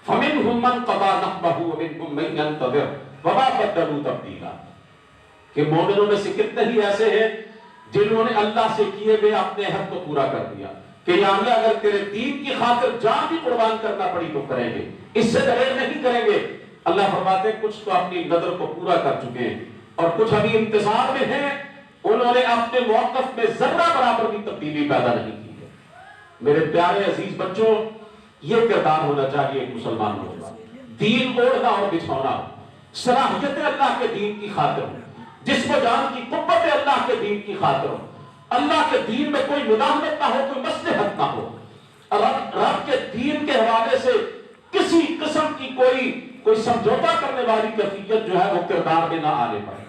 فمنهم من قضى نحبه ومنهم من ينتظر وما بدلوا تبدیلا، کہ مومنوں میں سے کتنے ہی ایسے ہیں جنہوں نے اللہ سے کیے ہوئے اپنے حق کو پورا کر دیا کہ یا اللہ اگر تیرے دین کی خاطر جان بھی قربان کرنا پڑی تو کریں گے، اس سے دریغ نہیں کریں گے۔ اللہ فرماتے ہیں کچھ تو اپنی نظر کو پورا کر چکے ہیں اور کچھ ابھی انتظار میں ہیں، انہوں نے اپنے موقف میں ذرہ برابر بھی تبدیلی پیدا نہیں کی ہے۔ میرے پیارے عزیز بچوں، یہ کردار ہونا چاہیے ایک مسلمان نوجوان، دین اوڑھنا اور بچھونا، صلاحیت اللہ کے دین کی خاطر، جسم و جان کی قوت اللہ کے دین کی خاطر، اللہ کے دین میں کوئی مداخلت نہ ہو، کوئی مصلحت نہ ہو، رب کے دین کے حوالے سے کسی قسم کی کوئی کوئی سمجھوتا کرنے والی کیفیت جو ہے وہ کردار میں نہ آنے پائے۔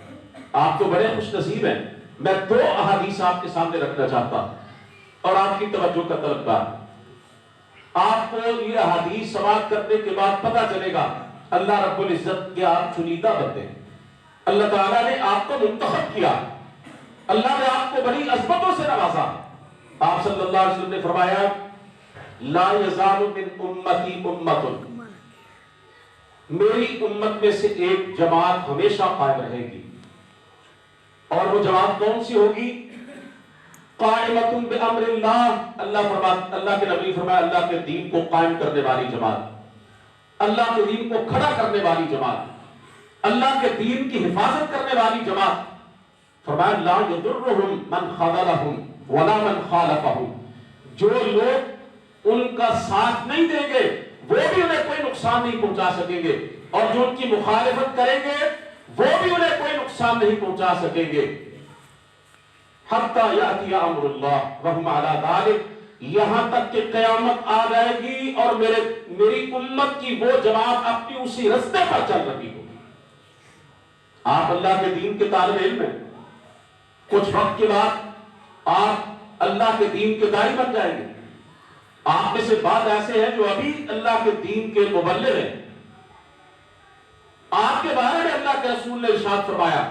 آپ تو بڑے خوش نصیب ہیں۔ میں 2 احادیث آپ کے سامنے رکھنا چاہتا ہوں اور آپ کی توجہ کا طلبگار۔ آپ کو یہ احادیث سماعت کرنے کے بعد پتہ چلے گا اللہ رب العزت کے آپ چنیدہ بندے ہیں۔ اللہ تعالیٰ نے آپ کو منتخب کیا، اللہ نے آپ کو بڑی عظمتوں سے نوازا۔ آپ صلی اللہ علیہ وسلم نے فرمایا لا یزال من امتی امت، میری امت میں سے ایک جماعت ہمیشہ قائم رہے گی، اور وہ جماعت کون سی ہوگی؟ قائمۃ بامر اللہ، اللہ کے نبی فرمایا اللہ کے دین کو قائم کرنے والی جماعت، اللہ کے دین کو کھڑا کرنے والی جماعت، اللہ کے دین کی حفاظت کرنے والی جماعت۔ فرمایا لا یضرهم من خذلهم ولا من خالفهم، جو لوگ ان کا ساتھ نہیں دیں گے وہ بھی انہیں کوئی نقصان نہیں پہنچا سکیں گے، اور جو ان کی مخالفت کریں گے وہ بھی انہیں کوئی نقصان نہیں پہنچا سکیں گے۔ حتی یأتی امر اللہ وہم علی ذلک، یہاں تک کہ قیامت آ جائے گی اور میری امت کی وہ جماعت اپنی اسی رستے پر چل رہی ہوگی۔ آپ اللہ کے دین کے طالب علم ہیں، کچھ وقت کے بعد آپ اللہ کے دین کے داعی بن جائیں گے۔ آپ میں سے بعض ایسے ہیں جو ابھی اللہ کے دین کے مبلغ ہیں۔ آپ کے بارے میں اللہ کے رسول نے ارشاد فرمایا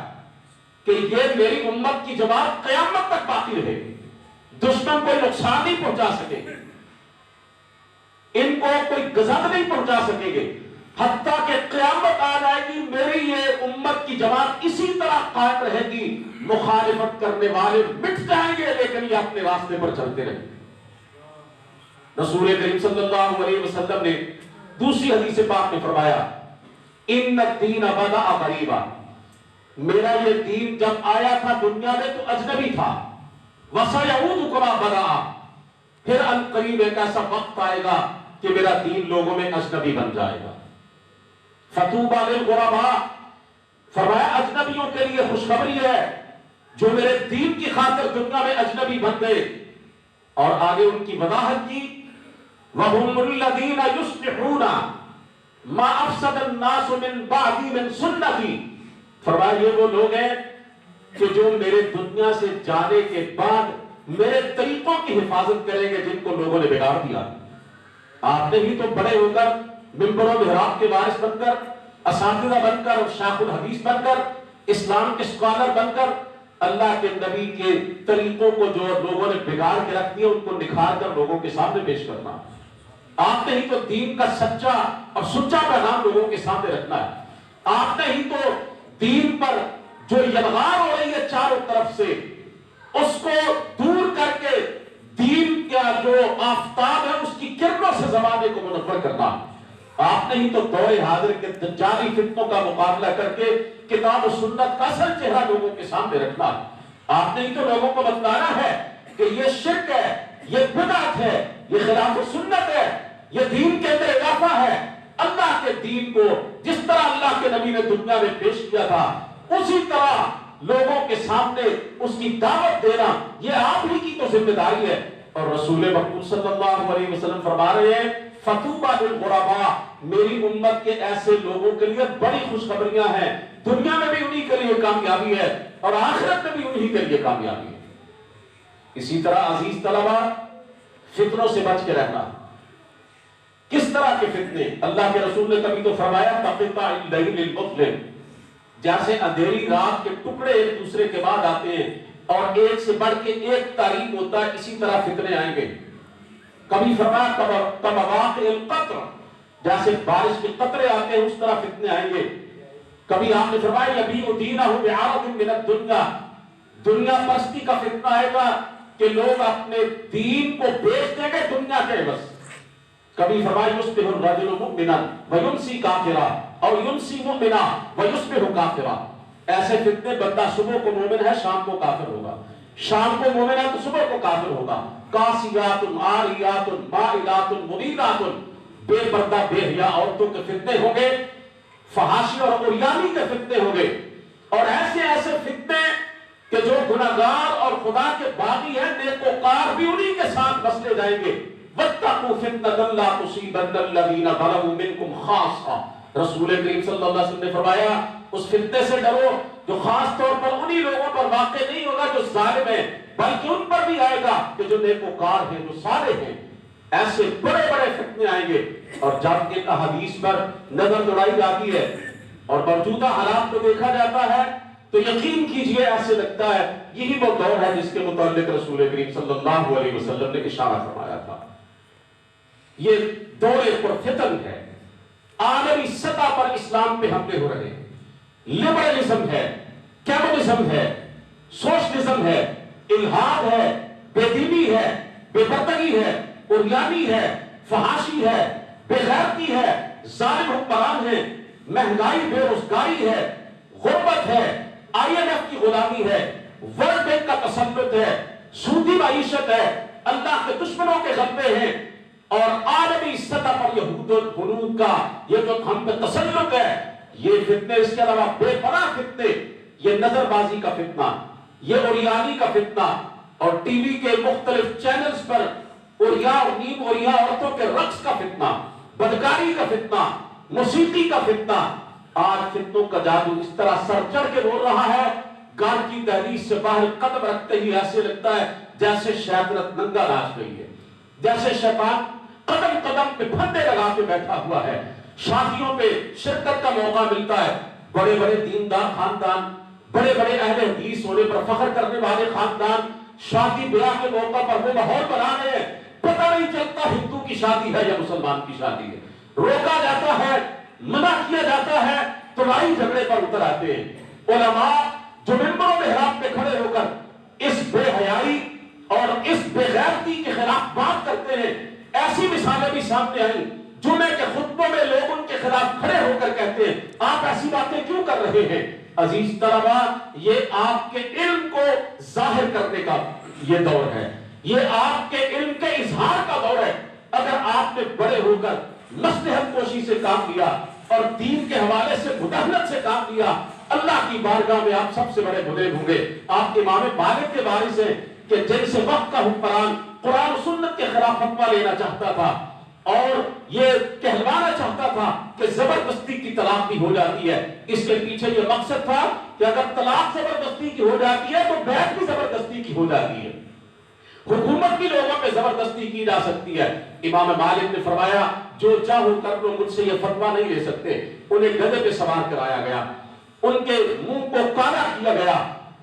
کہ یہ میری امت کی جماعت قیامت تک باقی رہے گی، دشمن کوئی نقصان نہیں پہنچا سکے گے، ان کو کوئی گزت نہیں پہنچا سکے گے، حتیٰ کہ قیامت آ جائے گی میری یہ امت کی جماعت اسی طرح قائم رہے گی۔ مخالفت کرنے والے مٹ جائیں گے لیکن یہ اپنے راستے پر چلتے رہیں گے۔ رسول کریم صلی اللہ علیہ وسلم نے دوسری حدیث پاک میں فرمایا ان الدین بدأ غریبا، میرا یہ دین جب آیا تھا دنیا میں تو اجنبی تھا، وسيعود كما بدأ، پھر عنقریب ایک ایسا وقت آئے گا کہ میرا دین لوگوں میں اجنبی بن جائے گا۔ فطوبى للغرباء، فرمایا اجنبیوں کے لیے خوشخبری ہے جو میرے دین کی خاطر دنیا میں اجنبی بن گئے، اور آگے ان کی وضاحت کی وَهُمُ الَّذِينَ يُصْلِحُونَ مَا أَفْسَدَ النَّاسُ مِن بَعْدِي مِن سُنَّتِي، فرمایا یہ وہ لوگ ہیں کہ جو میرے دنیا سے جانے کے بعد میرے طریقوں کی حفاظت کریں گے جن کو لوگوں نے بگاڑ دیا۔ آپ نے ہی تو بڑے ہو کر منبر و محراب کے وارث بن کر، اساتذہ بن کر، شیخ الحدیث بن کر، اسلام کے اسکالر بن کر اللہ کے نبی کے طریقوں کو جو لوگوں نے بگاڑ کے رکھ دیا ان کو نکھار کر لوگوں کے سامنے پیش کرنا۔ آپ نے ہی تو دین کا سچا اور سچا پیغام لوگوں کے سامنے رکھنا ہے۔ آپ نے ہی تو دین پر جو یلغار ہو رہی ہے چاروں طرف سے اس کو دور کر کے دین کا جو آفتاب ہے اس کی کرنوں سے زمانے کو منور کرنا۔ آپ نے ہی تو دور حاضر کے دجالی فتنوں کا مقابلہ کر کے کتاب و سنت کا اصل چہرہ لوگوں کے سامنے رکھنا۔ آپ نے ہی تو لوگوں کو بتلانا ہے کہ یہ شرک ہے، یہ بدعت ہے، یہ خلاف سنت ہے، یہ دین کے اندر اضافہ ہے۔ اللہ کے دین کو جس طرح اللہ کے نبی نے دنیا میں پیش کیا تھا اسی طرح لوگوں کے سامنے اس کی دعوت دینا یہ آپ ہی کی تو ذمہ داری ہے۔ اور رسول مقبول صلی اللہ علیہ وسلم فرما رہے ہیں فطوبى للغرباء، میری امت کے ایسے لوگوں کے لیے بڑی خوشخبریاں ہیں، دنیا میں بھی انہی کے لیے کامیابی ہے اور آخرت میں بھی انہی کے لیے کامیابی ہے۔ اسی طرح عزیز طلبہ فتنوں سے بچ کے رہنا۔ کس طرح کے فتنے؟ اللہ کے رسول نے کبھی تو فرمایا کقطاع اللیل المظلم، جیسے اندھیری رات کے ٹکڑے ایک دوسرے کے بعد آتے ہیں اور ایک سے بڑھ کے ایک تاریخ ہوتا ہے، اسی طرح فتنے آئیں گے۔ کبھی فرمایا کمواقع القطر، جیسے بارش کے قطرے آتے ہیں اس طرح فتنے آئیں گے۔ کبھی آپ نے فرمایا یبیع دینہ بعرض من الدنیا، دنیا پرستی کا فتنہ آئے گا کہ لوگ اپنے دین کو بیچ دیں گے دنیا کے عوض۔ کبھی فرمایا یصبح الرجل مؤمنا ویمسی کافرا اور یمسی مؤمنا ویصبح کافرا، ایسے فتنے بندہ صبح کو مومن ہے شام کو کافر ہوگا، شام کو مومن ہے تو صبح کو کافر ہوگا۔ کاسیات عاریات مائلات ممیلات، بے پردہ بے حیا عورتوں کے فتنے ہوں گے، فحاشی اور عریانی کے فتنے ہوں گے، اور ایسے ایسے فتنے کہ جو گناہگار اور خدا کے باغی ہیں نیکوکار بھی انہی کے ساتھ مسلے جائیں گے۔ واتقوا فتنة لا تصيبن الذين ظلموا منكم خاصة، رسول کریم صلی اللہ علیہ وسلم نے فرمایا اس فتنے سے ڈرو جو خاص طور پر انہی لوگوں پر واقع نہیں ہوگا جو ظالم ہیں، بلکہ ان پر بھی آئے گا کہ جو نیکوکار ہیں، جو صالح ہیں۔ ایسے بڑے بڑے فتنے آئیں گے، اور جب ان احادیث پر نظر دوڑائی جاتی ہے اور موجودہ حالات کو دیکھا جاتا ہے تو یقین کیجئے ایسے لگتا ہے یہی وہ دور ہے جس کے متعلق رسول کریم صلی اللہ علیہ وسلم نے اشارہ فرمایا تھا۔ یہ دور پرفتن ہے، عالمی سطح پر اسلام پہ حملے ہو رہے ہیں، لبرلزم ہے، کیمونزم ہے، سوشلزم ہے، الحاد ہے، بے دینی ہے، بے پردگی ہے، عریانی ہے، فحاشی ہے، بے غیرتی ہے، ظالم حکمران ہے، مہنگائی بے روزگاری ہے، غربت ہے، IMF کی غلامی ہے، ورلڈ بینک کا تسلط ہے، سودی معیشت ہے، اللہ کے دشمنوں کے غلبے ہیں، اور عالمی سطح پر یہود و غنود کا یہ جو ہم پہ تسلط ہے، یہ فتنے، اس کے علاوہ بے پناہ فتنے، یہ نظر بازی کا فتنہ، یہ عریانی کا فتنہ، اور ٹی وی کے مختلف چینلز پر عریا اور نیم عریا عورتوں کے رقص کا فتنہ، بدکاری کا فتنہ، موسیقی کا فتنہ۔ آج فتنوں کا جادو اس طرح سر چڑھ کے بول رہا ہے، گار کی دہلیز سے باہر قدم رکھتے ہی ایسے لگتا ہے جیسے شیطنت ننگا ناچ رہی ہے، جیسے شیطان قدم قدم پہ پھندے لگا کے بیٹھا ہوا ہے۔ شادیوں پہ شرکت کا موقع ملتا ہے، بڑے بڑے دیندار خاندان، بڑے بڑے اہل حدیث ہونے پر فخر کرنے والے خاندان شادی بیاہ کے موقع پر وہ ماحول بنا رہے ہیں، پتہ نہیں چلتا ہندو کی شادی ہے یا مسلمان کی شادی ہے، روکا جاتا ہے، منع کیا جاتا ہے، تو لڑائی جھگڑے پر اتر آتے ہیں۔ علماء جو منبر و محراب پہ کھڑے ہو کر اس بے حیائی اور اس بے غیرتی کے خلاف بات کرتے ہیں، ایسی مثالیں بھی سامنے آئیں، جمعے کے خطبوں میں لوگ ان کے خلاف کھڑے ہو کر کہتے ہیں آپ ایسی باتیں کیوں کر رہے ہیں؟ عزیز طلبہ، یہ آپ کے علم کو ظاہر کرنے کا یہ دور ہے، یہ آپ کے علم کے اظہار کا دور ہے۔ اگر آپ نے بڑے ہو کر مصلحت کوشی سے کام لیا اور دین کے حوالے سے مداہنت سے کام لیا، اللہ کی بارگاہ میں آپ سب سے بڑے مدعو ہوں گے۔ آپ امام مالک کے وارث ہیں کہ جن سے وقت کا حکمران قرآن و سنت کے خلاف فتویٰ لینا چاہتا تھا اور یہ کہلوانا چاہتا تھا کہ زبردستی کی طلاق بھی ہو جاتی ہے، اس کے پیچھے یہ مقصد تھا کہ اگر طلاق زبردستی کی ہو جاتی ہے تو بیعت بھی زبردستی کی ہو جاتی ہے، حکومت بھی لوگوں پہ زبردستی کی جا سکتی ہے۔ امام مالک نے فرمایا جو چاہو کر لو، مجھ سے یہ فتویٰ نہیں لے سکتے۔ انہیں گدھے پہ سوار کرایا گیا، ان کے منہ کو کالا کیا گیا،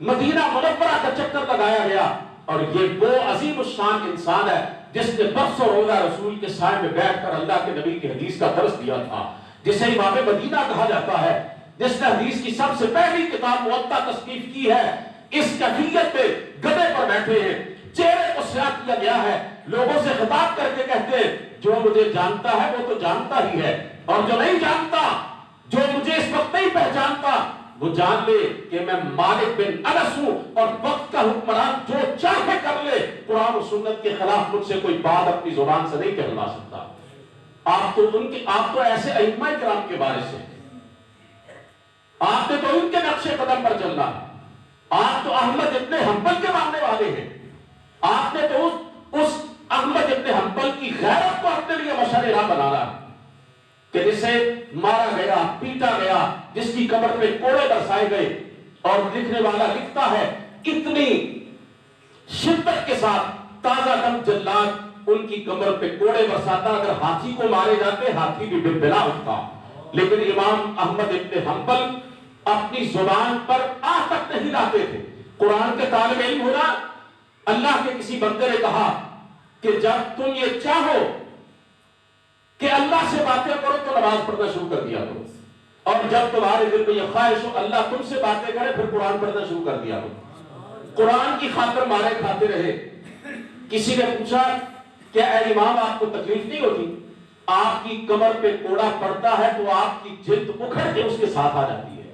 مدینہ منورہ کا چکر لگایا گیا، اور یہ وہ عظیم الشان انسان ہے جس نے برس و روزہ رسول کے سائے میں بیٹھ کر اللہ کے نبی کی حدیث کا درس دیا تھا، جسے امام مدینہ کہا جاتا ہے، جس نے حدیث کی سب سے پہلی کتاب موطا تصنیف کی ہے۔ اس کیفیت پہ گدھے پر بیٹھے ہیں، چہرے کو سیاہ کیا گیا ہے، لوگوں سے خطاب کر کے کہتے ہیں جو مجھے جانتا ہے وہ تو جانتا ہی ہے، اور جو نہیں جانتا، جو مجھے اس وقت نہیں پہچانتا، وہ جان لے کہ میں مالک بن انس ہوں، اور وقت کا حکمران جو چاہے کر لے، قرآن و سنت کے خلاف مجھ سے کوئی بات اپنی زبان سے نہیں کہلوا سکتا۔ آپ تو ایسے ائمہ کرام کے وارث ہیں، آپ نے تو ان کے نقش قدم پر چلنا ہے، آپ تو احمد ابن حنبل کے ماننے والے ہیں، آپ نے تو اس احمد ابن حنبل کی غیرت کو اپنے لیے مشعل راہ بنانا ہے کہ جسے مارا گیا، پیٹا گیا، جس کی قبر پہ کوڑے برسائے گئے، اور لکھنے والا لکھتا ہے اتنی شدت کے ساتھ تازہ دم جلاد ان کی قبر پہ کوڑے برساتا، اگر ہاتھی کو مارے جاتے ہاتھی بھی بلا اٹھتا، لیکن امام احمد ابن حنبل اپنی زبان پر آہ تک نہیں لاتے تھے۔ قرآن کے طالب علم ہونا، اللہ کے کسی بندے نے کہا کہ جب تم یہ چاہو کہ اللہ سے باتیں کرو تو نماز پڑھنا شروع کر دیا کرو، اور جب تمہارے دل میں یہ خواہش ہو اللہ تم سے باتیں کرے پھر قرآن پڑھنا شروع کر دیا کرو۔ قرآن کی خاطر مارے کھاتے رہے۔ کسی نے پوچھا کہ اے امام آپ کو تکلیف نہیں ہوتی؟ آپ کی کمر پہ کوڑا پڑتا ہے تو آپ کی جلد اکھڑ کے اس کے ساتھ آ جاتی ہے،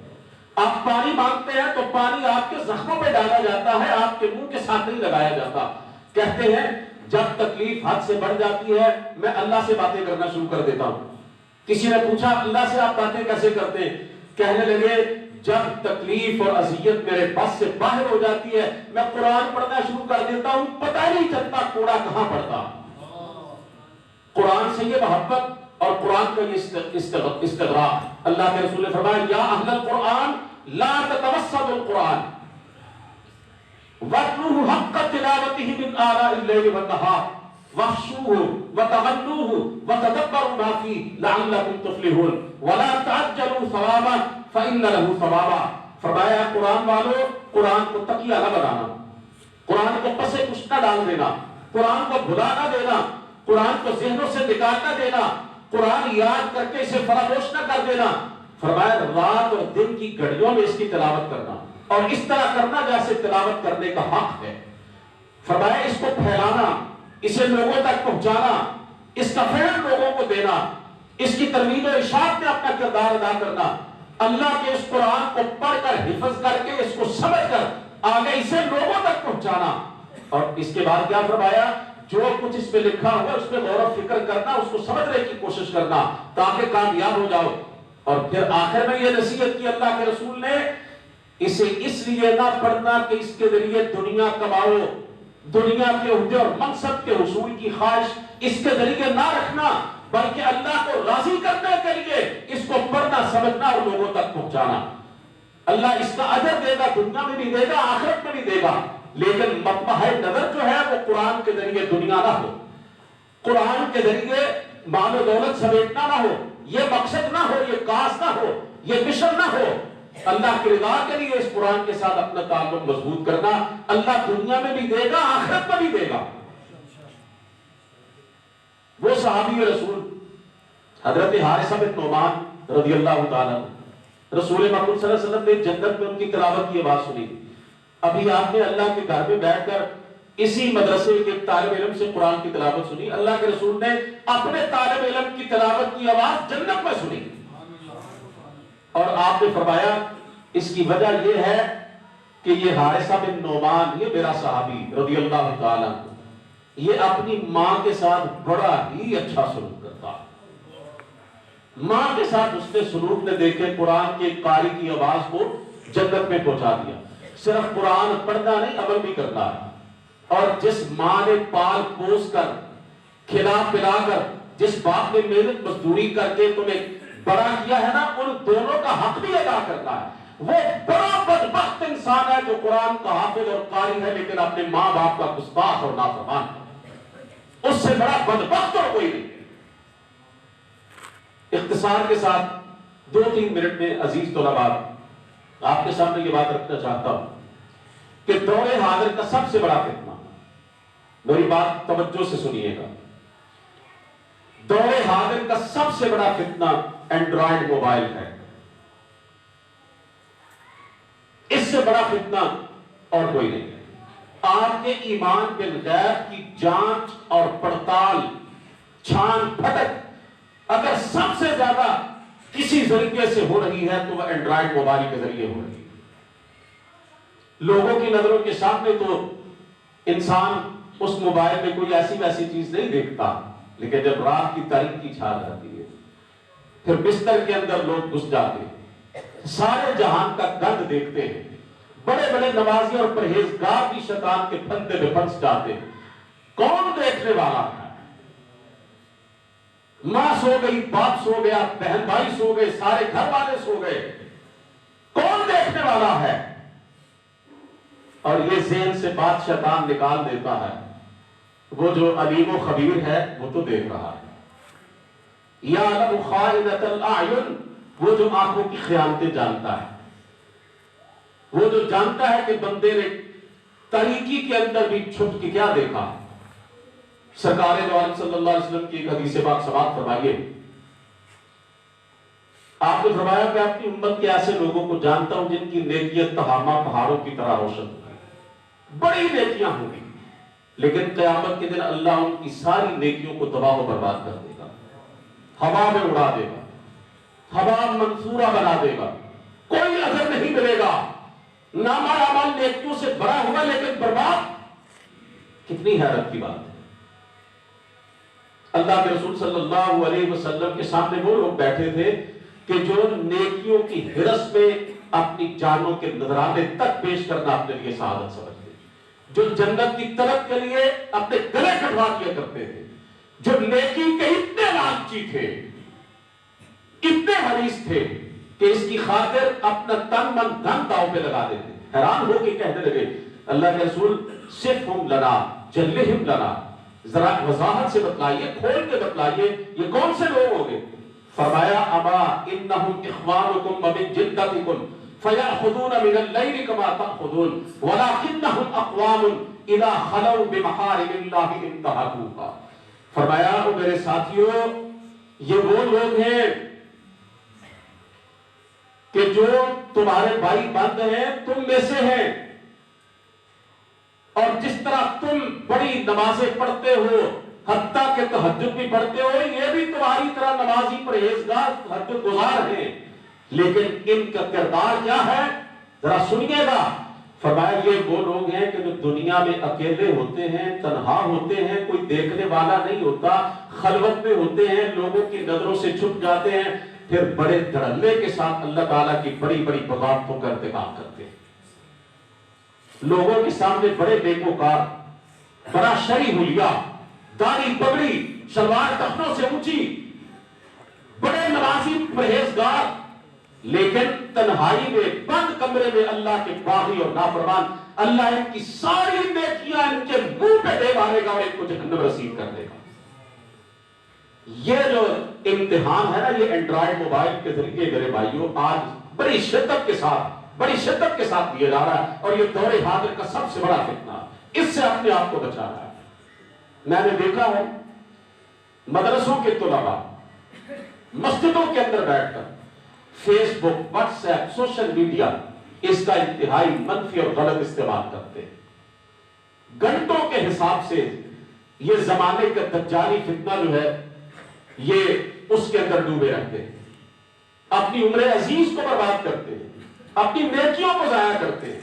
آپ پانی مانگتے ہیں تو پانی آپ کے زخموں پہ ڈالا جاتا ہے، آپ کے منہ کے ساتھ نہیں لگایا جاتا۔ کہتے ہیں جب تکلیف حد سے بڑھ جاتی ہے میں اللہ سے باتیں کرنا شروع کر دیتا ہوں۔ کسی نے پوچھا اللہ سے آپ باتیں کیسے کرتے ہیں؟ کہنے لگے جب تکلیف اور اذیت میرے بس سے باہر ہو جاتی ہے میں قرآن پڑھنا شروع کر دیتا ہوں، پتہ نہیں چلتا کوڑا کہاں پڑتا۔ قرآن سے یہ محبت اور قرآن کا یہ استغراق. اللہ کے رسول نے فرمایا یا اہل القرآن لا تتوسطوا القرآن واتلوه حق تلاوته من آلاء الليل والنهار واخشوه وتغنوه وتدبروا ما فيه لعلكم تفلحون ولا تعجلوا ثوابا فإن له ثوابا. فرمایا قرآن والو قرآن کو تکیہ نہ بنانا, قرآن کو پسے کچھ نہ ڈال دینا, قرآن کو بھلا نہ دینا, قرآن کو ذہنوں سے نکال نہ دینا, قرآن یاد کر کے اسے فراموش نہ کر دینا. فرمایا رات اور دن کی گھڑیوں میں اس کی تلاوت کرنا اور اس طرح کرنا جیسے تلاوت کرنے کا حق ہے. فرمایا اس کو پھیلانا, اسے لوگوں تک پہنچانا, اس کا فہم لوگوں کو دینا, اس کی ترویج و ارشاد میں اپنا کردار ادا کرنا, اللہ کے اس قرآن کو پڑھ کر حفظ کر کے اس کو سمجھ کر آگے اسے لوگوں تک پہنچانا. اور اس کے بعد کیا فرمایا, جو کچھ اس میں لکھا ہوا اس میں غور و فکر کرنا, اس کو سمجھنے کی کوشش کرنا تاکہ کامیاب ہو جاؤ. اور پھر آخر میں یہ نصیحت کی اللہ کے رسول نے, اسے اس لیے نہ پڑھنا کہ اس کے ذریعے دنیا کماؤ, دنیا کے عہدے اور منصب کے حصول کی خواہش اس کے ذریعے نہ رکھنا, بلکہ اللہ کو راضی کرنے کے لیے اس کو پڑھنا سمجھنا اور لوگوں تک پہنچانا. اللہ اس کا اجر دے گا, دنیا میں بھی دے گا, آخرت میں بھی دے گا, لیکن مطمع نظر جو ہے وہ قرآن کے ذریعے دنیا نہ ہو, قرآن کے ذریعے مال و دولت سمیٹنا نہ ہو, یہ مقصد نہ ہو, یہ کاس نہ ہو, یہ مشن نہ ہو. اللہ کی رضا کے لیے اس قرآن کے ساتھ اپنا تعلق مضبوط کرنا, اللہ دنیا میں بھی دے گا, آخرت میں بھی دے گا. وہ صحابی رسول حضرت حارثہ بن نعمان رضی اللہ تعالیٰ, رسول مقبول صلی اللہ علیہ وسلم نے جنت میں ان کی تلاوت کی آواز سنی. ابھی آپ نے اللہ کے گھر میں بیٹھ کر اسی مدرسے کے طالب علم سے قرآن کی تلاوت سنی, اللہ کے رسول نے اپنے طالب علم کی تلاوت کی آواز جنت میں سنی. اور آپ نے فرمایا اس کی وجہ یہ ہے کہ یہ حارثہ بن نعمان, یہ میرا صحابی رضی اللہ تعالیٰ, یہ اپنی ماں کے ساتھ بڑا ہی اچھا سلوک کرتا. ماں کے ساتھ اس نے سلوک نے دیکھے قرآن کے قاری کی آواز کو جنت میں پہنچا دیا. صرف قرآن پڑھنا نہیں, عمل بھی کرنا ہے. اور جس ماں نے پال پوس کر کھلا پلا کر, جس باپ نے محنت مزدوری کر کے تمہیں بڑا کیا ہے نا, ان دونوں کا حق بھی ادا کرنا ہے. وہ بڑا بدبخت انسان ہے جو قرآن کا حافظ اور قاری ہے لیکن اپنے ماں باپ کا گستاخ اور نافرمان ہے. اس سے بڑا بدبخت اور کوئی نہیں. اختصار کے ساتھ 2-3 منٹ میں عزیز طلباء آپ کے سامنے یہ بات رکھنا چاہتا ہوں کہ دور حاضر کا سب سے بڑا فتنہ, میری بات توجہ سے سنیے گا, دور حاضر کا سب سے بڑا فتنہ اینڈرائیڈ موبائل ہے. اس سے بڑا فتنہ اور کوئی نہیں. آپ کے ایمان بالغیب کی جانچ اور پڑتال, چھان پھٹک اگر سب سے زیادہ کسی ذریعے سے ہو رہی ہے تو وہ اینڈرائیڈ موبائل کے ذریعے ہو رہی ہے. لوگوں کی نظروں کے سامنے تو انسان اس موبائل میں کوئی ایسی ویسی چیز نہیں دیکھتا, لیکن جب رات کی تاریکی چھا جاتی ہے پھر بستر کے اندر لوگ گھس جاتے ہیں, سارے جہان کا گند دیکھتے ہیں. بڑے بڑے نمازی اور پرہیزگار بھی شیطان کے پھندے میں پھنس جاتے ہیں. کون دیکھنے والا ہے؟ ماں سو گئی, باپ سو گیا, بہن بھائی سو گئے, سارے گھر والے سو گئے, کون دیکھنے والا ہے؟ اور یہ ذہن سے بات شیطان نکال دیتا ہے. وہ جو علیم و خبیر ہے وہ تو دیکھ رہا ہے. یعلم خائنۃ الاعین, وہ جو آنکھوں کی خیانتیں جانتا ہے, وہ جو جانتا ہے کہ بندے نے تاریکی کے اندر بھی چھپ کے کیا دیکھا. سرکار دو عالم صلی اللہ علیہ وسلم کی ایک حدیث پاک سماعت فرمائیے. آپ نے فرمایا کہ اپنی امت کے ایسے لوگوں کو جانتا ہوں جن کی نیکیاں تہامہ پہاڑوں کی طرح روشن ہوگی, بڑی نیکیاں ہوں گی, لیکن قیامت کے دن اللہ ان کی ساری نیکیوں کو تباہ و برباد کر دے گا, ہوا میں اڑا دے گا, ہوا منصورہ بنا دے گا, کوئی اثر نہیں ملے گا. نامہ اعمال نیکیوں سے بڑا ہوگا لیکن برباد. کتنی حیرت کی بات ہے. اللہ کے رسول صلی اللہ علیہ وسلم کے سامنے وہ لوگ بیٹھے تھے کہ جو نیکیوں کی ہرس میں اپنی جانوں کے نذرانے تک پیش کرنا اپنے لیے سعادت سمجھتے, جو جنت کی طلب کے لیے اپنے گلے کٹوا دیا کرتے تھے, جو نیکی کے اتنے لالچی تھے, اتنے حریص تھے کہ اس کی خاطر اپنا تن من دھن داؤ پہ لگا دیتے. حیران ہو کے کہنے لگے اللہ کے رسول صفہم لنا جلہم لنا، ذرا وضاحت سے بتلائیے، کھول کے بتلائیے یہ کون سے لوگ ہوں گے. فرمایا اما انہم اخوانکم ومن جلدتکم فیأخذون من اللیل کما تأخذون ولکنہم اقوام اذا خلوا بمحارم اللہ انتہکوها. فرمایا او میرے ساتھیوں، یہ وہ لوگ ہیں کہ جو تمہارے بھائی بند ہیں تم میں سے ہیں، اور جس طرح تم بڑی نمازیں پڑھتے ہو حتیٰ کہ تہجد بھی پڑھتے ہو، یہ بھی تمہاری طرح نمازی پرہیزگار تہجد گزار ہیں، لیکن ان کا کردار کیا ہے ذرا سنیے گا. فرمایا یہ وہ لوگ ہیں کہ جو دنیا میں اکیلے ہوتے ہیں، تنہا ہوتے ہیں، کوئی دیکھنے والا نہیں ہوتا، خلوت میں ہوتے ہیں، لوگوں کی نظروں سے چھپ جاتے ہیں، پھر بڑے دھڑلے کے ساتھ اللہ تعالیٰ کی بڑی بڑی بغاوتوں کا ارتکاب کرتے ہیں. لوگوں کے سامنے بڑے نیکوکار، بڑا شرعی حلیہ، داڑھی پگڑی، شلوار ٹخنوں سے اونچی، بڑے نمازی پرہیزگار، لیکن تنہائی میں بند کمرے میں اللہ کے باغی اور نافرمان. اللہ ان کی ساری نیکیاں ان کے منہ پہ دے مارے گا اور ان کو جہنم رسید کر دے گا. یہ جو امتحان ہے نا، یہ اینڈرائیڈ موبائل کے ذریعے میرے بھائیوں آج بڑی شدت کے ساتھ دیا جا رہا ہے، اور یہ دور حاضر کا سب سے بڑا فتنہ، اس سے اپنے آپ کو بچا رہا ہے. میں نے دیکھا ہے مدرسوں کے طلباء مسجدوں کے اندر بیٹھ کر فیس بک، واٹس ایپ، سوشل میڈیا اس کا انتہائی منفی اور غلط استعمال کرتے ہیں. گھنٹوں کے حساب سے یہ زمانے کا دجالی فتنہ جو ہے یہ اس کے اندر ڈوبے رہتے ہیں، اپنی عمر عزیز کو برباد کرتے ہیں، اپنی نیکیوں کو ضائع کرتے ہیں.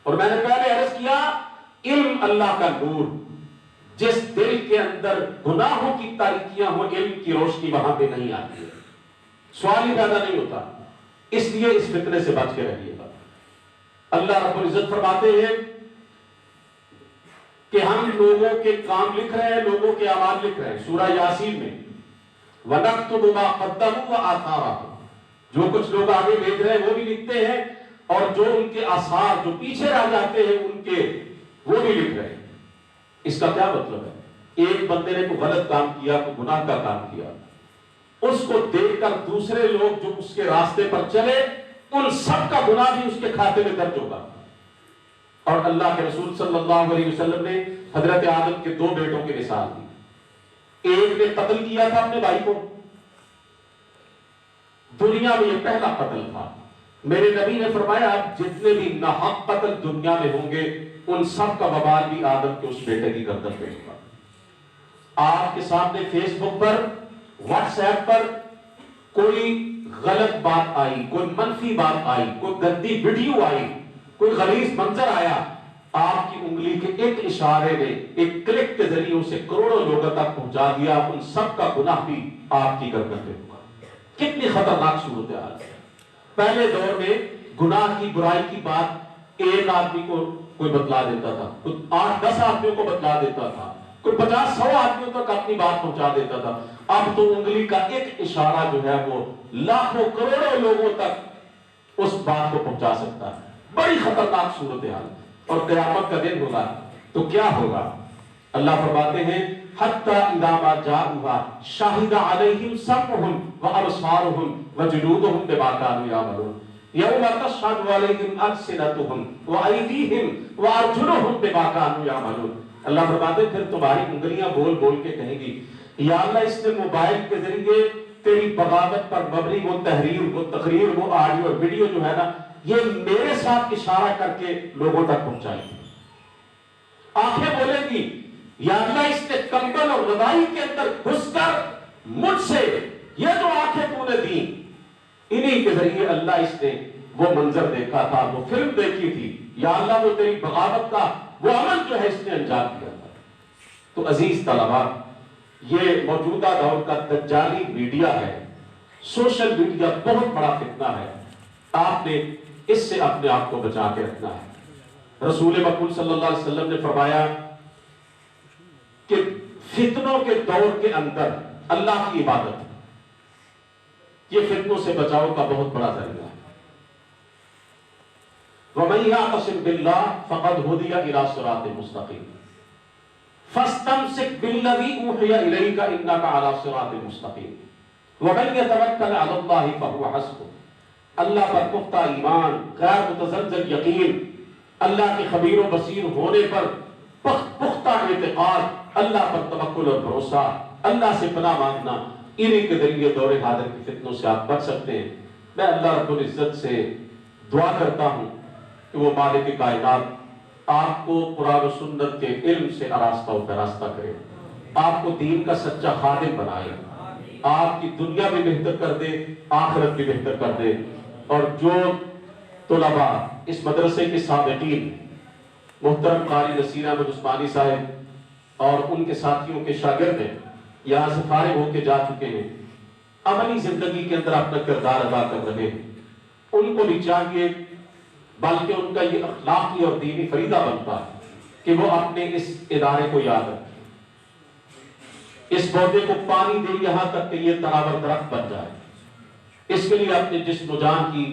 اور میں نے پہلے عرض کیا علم اللہ کا نور، جس دل کے اندر گناہوں کی تاریکیاں ہوں علم کی روشنی وہاں پہ نہیں آتی ہے، سوال ہی پیدا نہیں ہوتا. اس لیے اس فتنے سے بچ کے رہیے گا. اللہ رب العزت فرماتے ہیں کہ ہم لوگوں کے کام لکھ رہے ہیں، لوگوں کے اعمال لکھ رہے ہیں. سورہ یاسین میں وَنَكْتُبُ مَا قَدَّمُوا وَآثَارَهُمْ، جو کچھ لوگ آگے بھیج رہے ہیں وہ بھی لکھتے ہیں، اور جو ان کے آثار جو پیچھے رہ جاتے ہیں ان کے وہ بھی لکھ رہے ہیں. اس کا کیا مطلب ہے؟ ایک بندے نے کوئی غلط کام کیا، کوئی گناہ کا کام کیا، اس کو دیکھ کر دوسرے لوگ جو اس کے راستے پر چلے ان سب کا گناہ بھی اس کے کھاتے میں درج ہوگا. اور اللہ کے رسول صلی اللہ علیہ وسلم نے حضرت آدم کے 2 بیٹوں کی مثال دی. ایک نے قتل کیا تھا اپنے بھائی کو، دنیا میں یہ پہلا قتل تھا. میرے نبی نے فرمایا جتنے بھی ناحق قتل دنیا میں ہوں گے ان سب کا وبال بھی آدم کے اس بیٹے کی گردن پہ ہوگا. آپ کے سامنے فیس بک پر، واٹس ایپ پر کوئی غلط بات آئی، کوئی منفی بات آئی، کوئی گندی ویڈیو آئی، کوئی غلیظ منظر آیا، آپ کی انگلی کے ایک اشارے میں، ایک کلک کے ذریعے اسے کروڑوں لوگوں تک پہنچا دیا، ان سب کا گناہ بھی آپ کی گردن پہ ہوگا. کتنی خطرناک صورتحال ہے. پہلے دور میں گناہ کی، برائی کی بات ایک آدمی کو کوئی بتلا دیتا تھا، کوئی 8-10 آدمیوں کو بتلا دیتا تھا، کوئی 50-100 آدمیوں تک اپنی بات پہنچا دیتا تھا. اب تو انگلی کا ایک اشارہ جو ہے وہ لاکھوں کروڑوں لوگوں تک اس بات کو پہنچا سکتا ہے. بڑی خطرناک صورتحال. اور قیامت کا دن ہوگا تو کیا ہوگا؟ اللہ فرماتے ہیں حتی اذا ما جاءوها شاہد علیہم سمعہم وابصارہم وجلودہم بما کانوا یعملون یوم تشہد علیہم السنتہم وایدیہم وارجلہم بما کانوا یعملون. اللہ فرماتے ہیں پھر تمہاری انگلیاں بول بول کے کہیں گی یا اللہ اس نے موبائل کے ذریعے تیری بغاوت پر مبنی وہ تحریر، وہ تقریر، وہ آڈیو ویڈیو جو ہے نا یہ میرے ساتھ اشارہ کر کے لوگوں تک پہنچائی. آنکھیں بولیں گی یا اللہ اس نے کمبل اور رضائی کے اندر گھس کر مجھ سے یہ جو آنکھیں تو نے دی انہی کے ذریعے اللہ اس نے وہ منظر دیکھا تھا، وہ فلم دیکھی تھی، یا اللہ وہ تیری بغاوت کا وہ عمل جو ہے اس نے انجام دیا تھا. تو عزیز طلباء یہ موجودہ دور کا دجالی میڈیا ہے، سوشل میڈیا بہت بڑا فتنہ ہے. آپ نے اس سے اپنے آپ کو بچا کے رکھنا ہے. رسول مقبول صلی اللہ علیہ وسلم نے فرمایا کہ فتنوں کے دور کے اندر اللہ کی عبادت، یہ فتنوں سے بچاؤ کا بہت بڑا ذریعہ ہے۔ وَمَن يَعْتَصِم بِاللَّهِ فَقَدْ هُدِيَ إِلَىٰ صِرَاطٍ مُسْتَقِيمٍ فَاسْتَمْسِكْ بِالَّذِي أُوحِيَ إِلَيْكَ إِنَّكَ عَلَىٰ صِرَاطٍ مُسْتَقِيمٍ وَمَن يَتَوَكَّلْ عَلَى اللَّهِ فَهُوَ حَسْبُهُ، اللہ پر پختہ ایمان، غیر متزلزل یقین، اللہ کے خبیر و بصیر ہونے پر پختہ اعتقاد، اللہ پر توکل اور بھروسہ، اللہ سے پناہ مانگنا، انہی کے ذریعے دور حاضر کی فتنوں سے آپ بچ سکتے ہیں۔ میں اللہ رب العزت سے دعا کرتا ہوں کہ وہ مالک کائنات آپ کو قرآن و سنت کے علم سے آراستہ و فراستہ کرے، آپ کو دین کا سچا خادم بنائے، آپ کی دنیا بھی بہتر کر دے، آخرت بھی بہتر کر دے۔ اور جو طلباء اس مدرسے کے سابقین، محترم قاری نصیر احمد عثمانی صاحب اور ان کے ساتھیوں کے شاگرد ہیں، یہاں سے فارغ ہو کے جا چکے ہیں، عملی زندگی کے اندر اپنا کردار ادا کر رہے ہیں، ان کو بھی چاہیے، بلکہ ان کا یہ اخلاقی اور دینی فریضہ بنتا ہے کہ وہ اپنے اس ادارے کو یاد رکھیں، اس پودے کو پانی دے یہاں تک کہ یہ تناور درخت بن جائے، اس کے لیے اپنے جسم و جان کی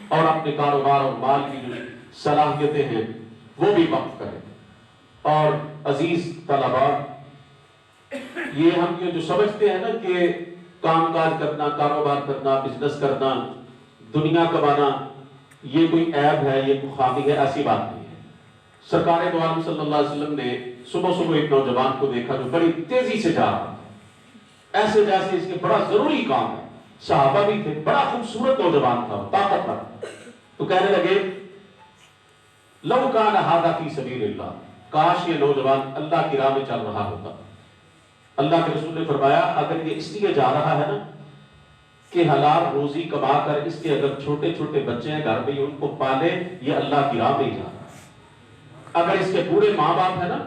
اور اپنے کاروبار اور مال کی جو صلاحیتیں ہیں وہ بھی وقف کریں۔ اور عزیز طلباء، یہ ہم جو سمجھتے ہیں نا کہ کام کاج کرنا، کاروبار کرنا، بزنس کرنا، دنیا کمانا یہ کوئی عیب ہے، یہ کوئی خامی ہے، ایسی بات نہیں ہے۔ سرکار دو عالم صلی اللہ علیہ وسلم نے صبح صبح ایک نوجوان کو دیکھا جو بڑی تیزی سے جا رہا تھا، ایسے جیسے اس کے بڑا ضروری کام ہے، صحابہ بھی تھے، بڑا خوبصورت نوجوان تھا، طاقتور، تو کہنے لگے لو کان ھذا فی سبیل اللہ، کاش یہ نوجوان اللہ کی راہ میں چل رہا ہوتا۔ اللہ کے رسول نے فرمایا اگر یہ اس لیے جا رہا ہے نا کہ حلال روزی کما کر اس کے اگر چھوٹے چھوٹے بچے ہیں گھر میں ان کو پالے، یہ اللہ کی راہ میں ہی جا رہا ہے۔ اگر اس کے بوڑھے ماں باپ ہیں نا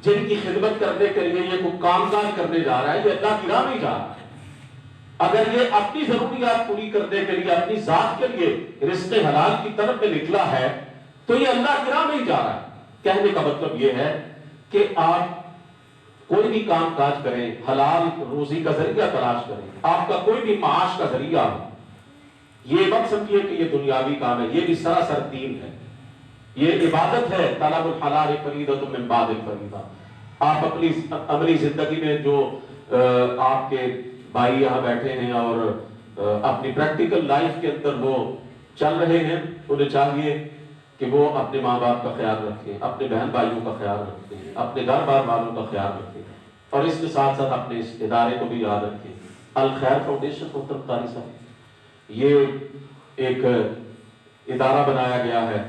جن کی خدمت کرنے کے لیے یہ کوئی کام کاج کرنے جا رہا ہے، یہ اللہ کی راہ میں ہی جا رہا ہے۔ اگر یہ اپنی ضروریات پوری کرنے کے لیے، اپنی ذات کے لیے رزق حلال کی طرف میں نکلا ہے تو یہ اللہ کی راہ میں ہی جا رہا ہے۔ کہنے کا مطلب یہ ہے کہ آپ کوئی بھی کام کاج کریں، حلال روزی کا ذریعہ تلاش کریں، آپ کا کوئی بھی معاش کا ذریعہ ہو، یہ مت سمجھیے کہ یہ دنیاوی کام ہے، یہ بھی سراسر دین ہے، یہ عبادت ہے۔ طلب الحلال فریضۃ من بعد الفریضہ۔ آپ اپنی عملی زندگی میں جو آپ کے بھائی یہاں بیٹھے ہیں اور اپنی پریکٹیکل لائف کے اندر وہ چل رہے ہیں، انہیں چاہیے کہ وہ اپنے ماں باپ کا خیال رکھیں، اپنے بہن بھائیوں کا خیال رکھیں، اپنے گھر بار والوں کا خیال رکھیں، اور اس کے ساتھ ساتھ اپنے اس ادارے کو بھی یاد رکھیں۔ الخیر فاؤنڈیشن محترم قاری صاحب، یہ ایک ادارہ بنایا گیا ہے،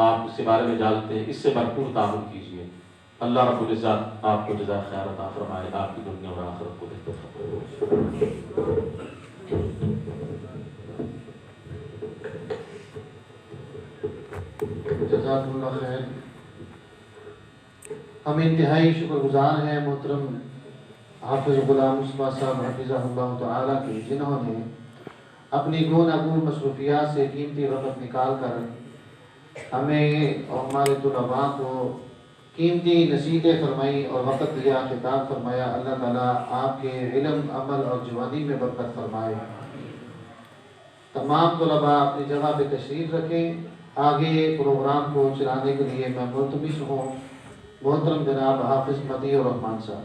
آپ اس کے بارے میں جانتے ہیں، اس سے بھرپور تعاون کیجیے۔ اللہ رب العزت آپ کو جزائے خیر عطا فرمائے، آپ کی دنیا اور آخرت کو بہتر فرمائے۔ جزاک اللہ خیر۔ ہم انتہائی شکر گزار ہیں محترم حافظ غلام مصطفیٰ صاحب حفظہ اللہ تعالیٰ کی، جنہوں نے اپنی گوناگون مصروفیات سے قیمتی وقت نکال کر ہمیں اور ہمارے طلباء کو قیمتی نصیحتیں فرمائی اور وقت دیا، خطاب فرمایا۔ اللہ تعالیٰ آپ کے علم، عمل اور جوانی میں برکت فرمائے۔ تمام طلباء اپنی جگہ پہ تشریف رکھیں۔ آگے پروگرام کو چلانے کے لیے میں ملتمس ہوں محترم جناب حافظ متی الرحمان صاحب۔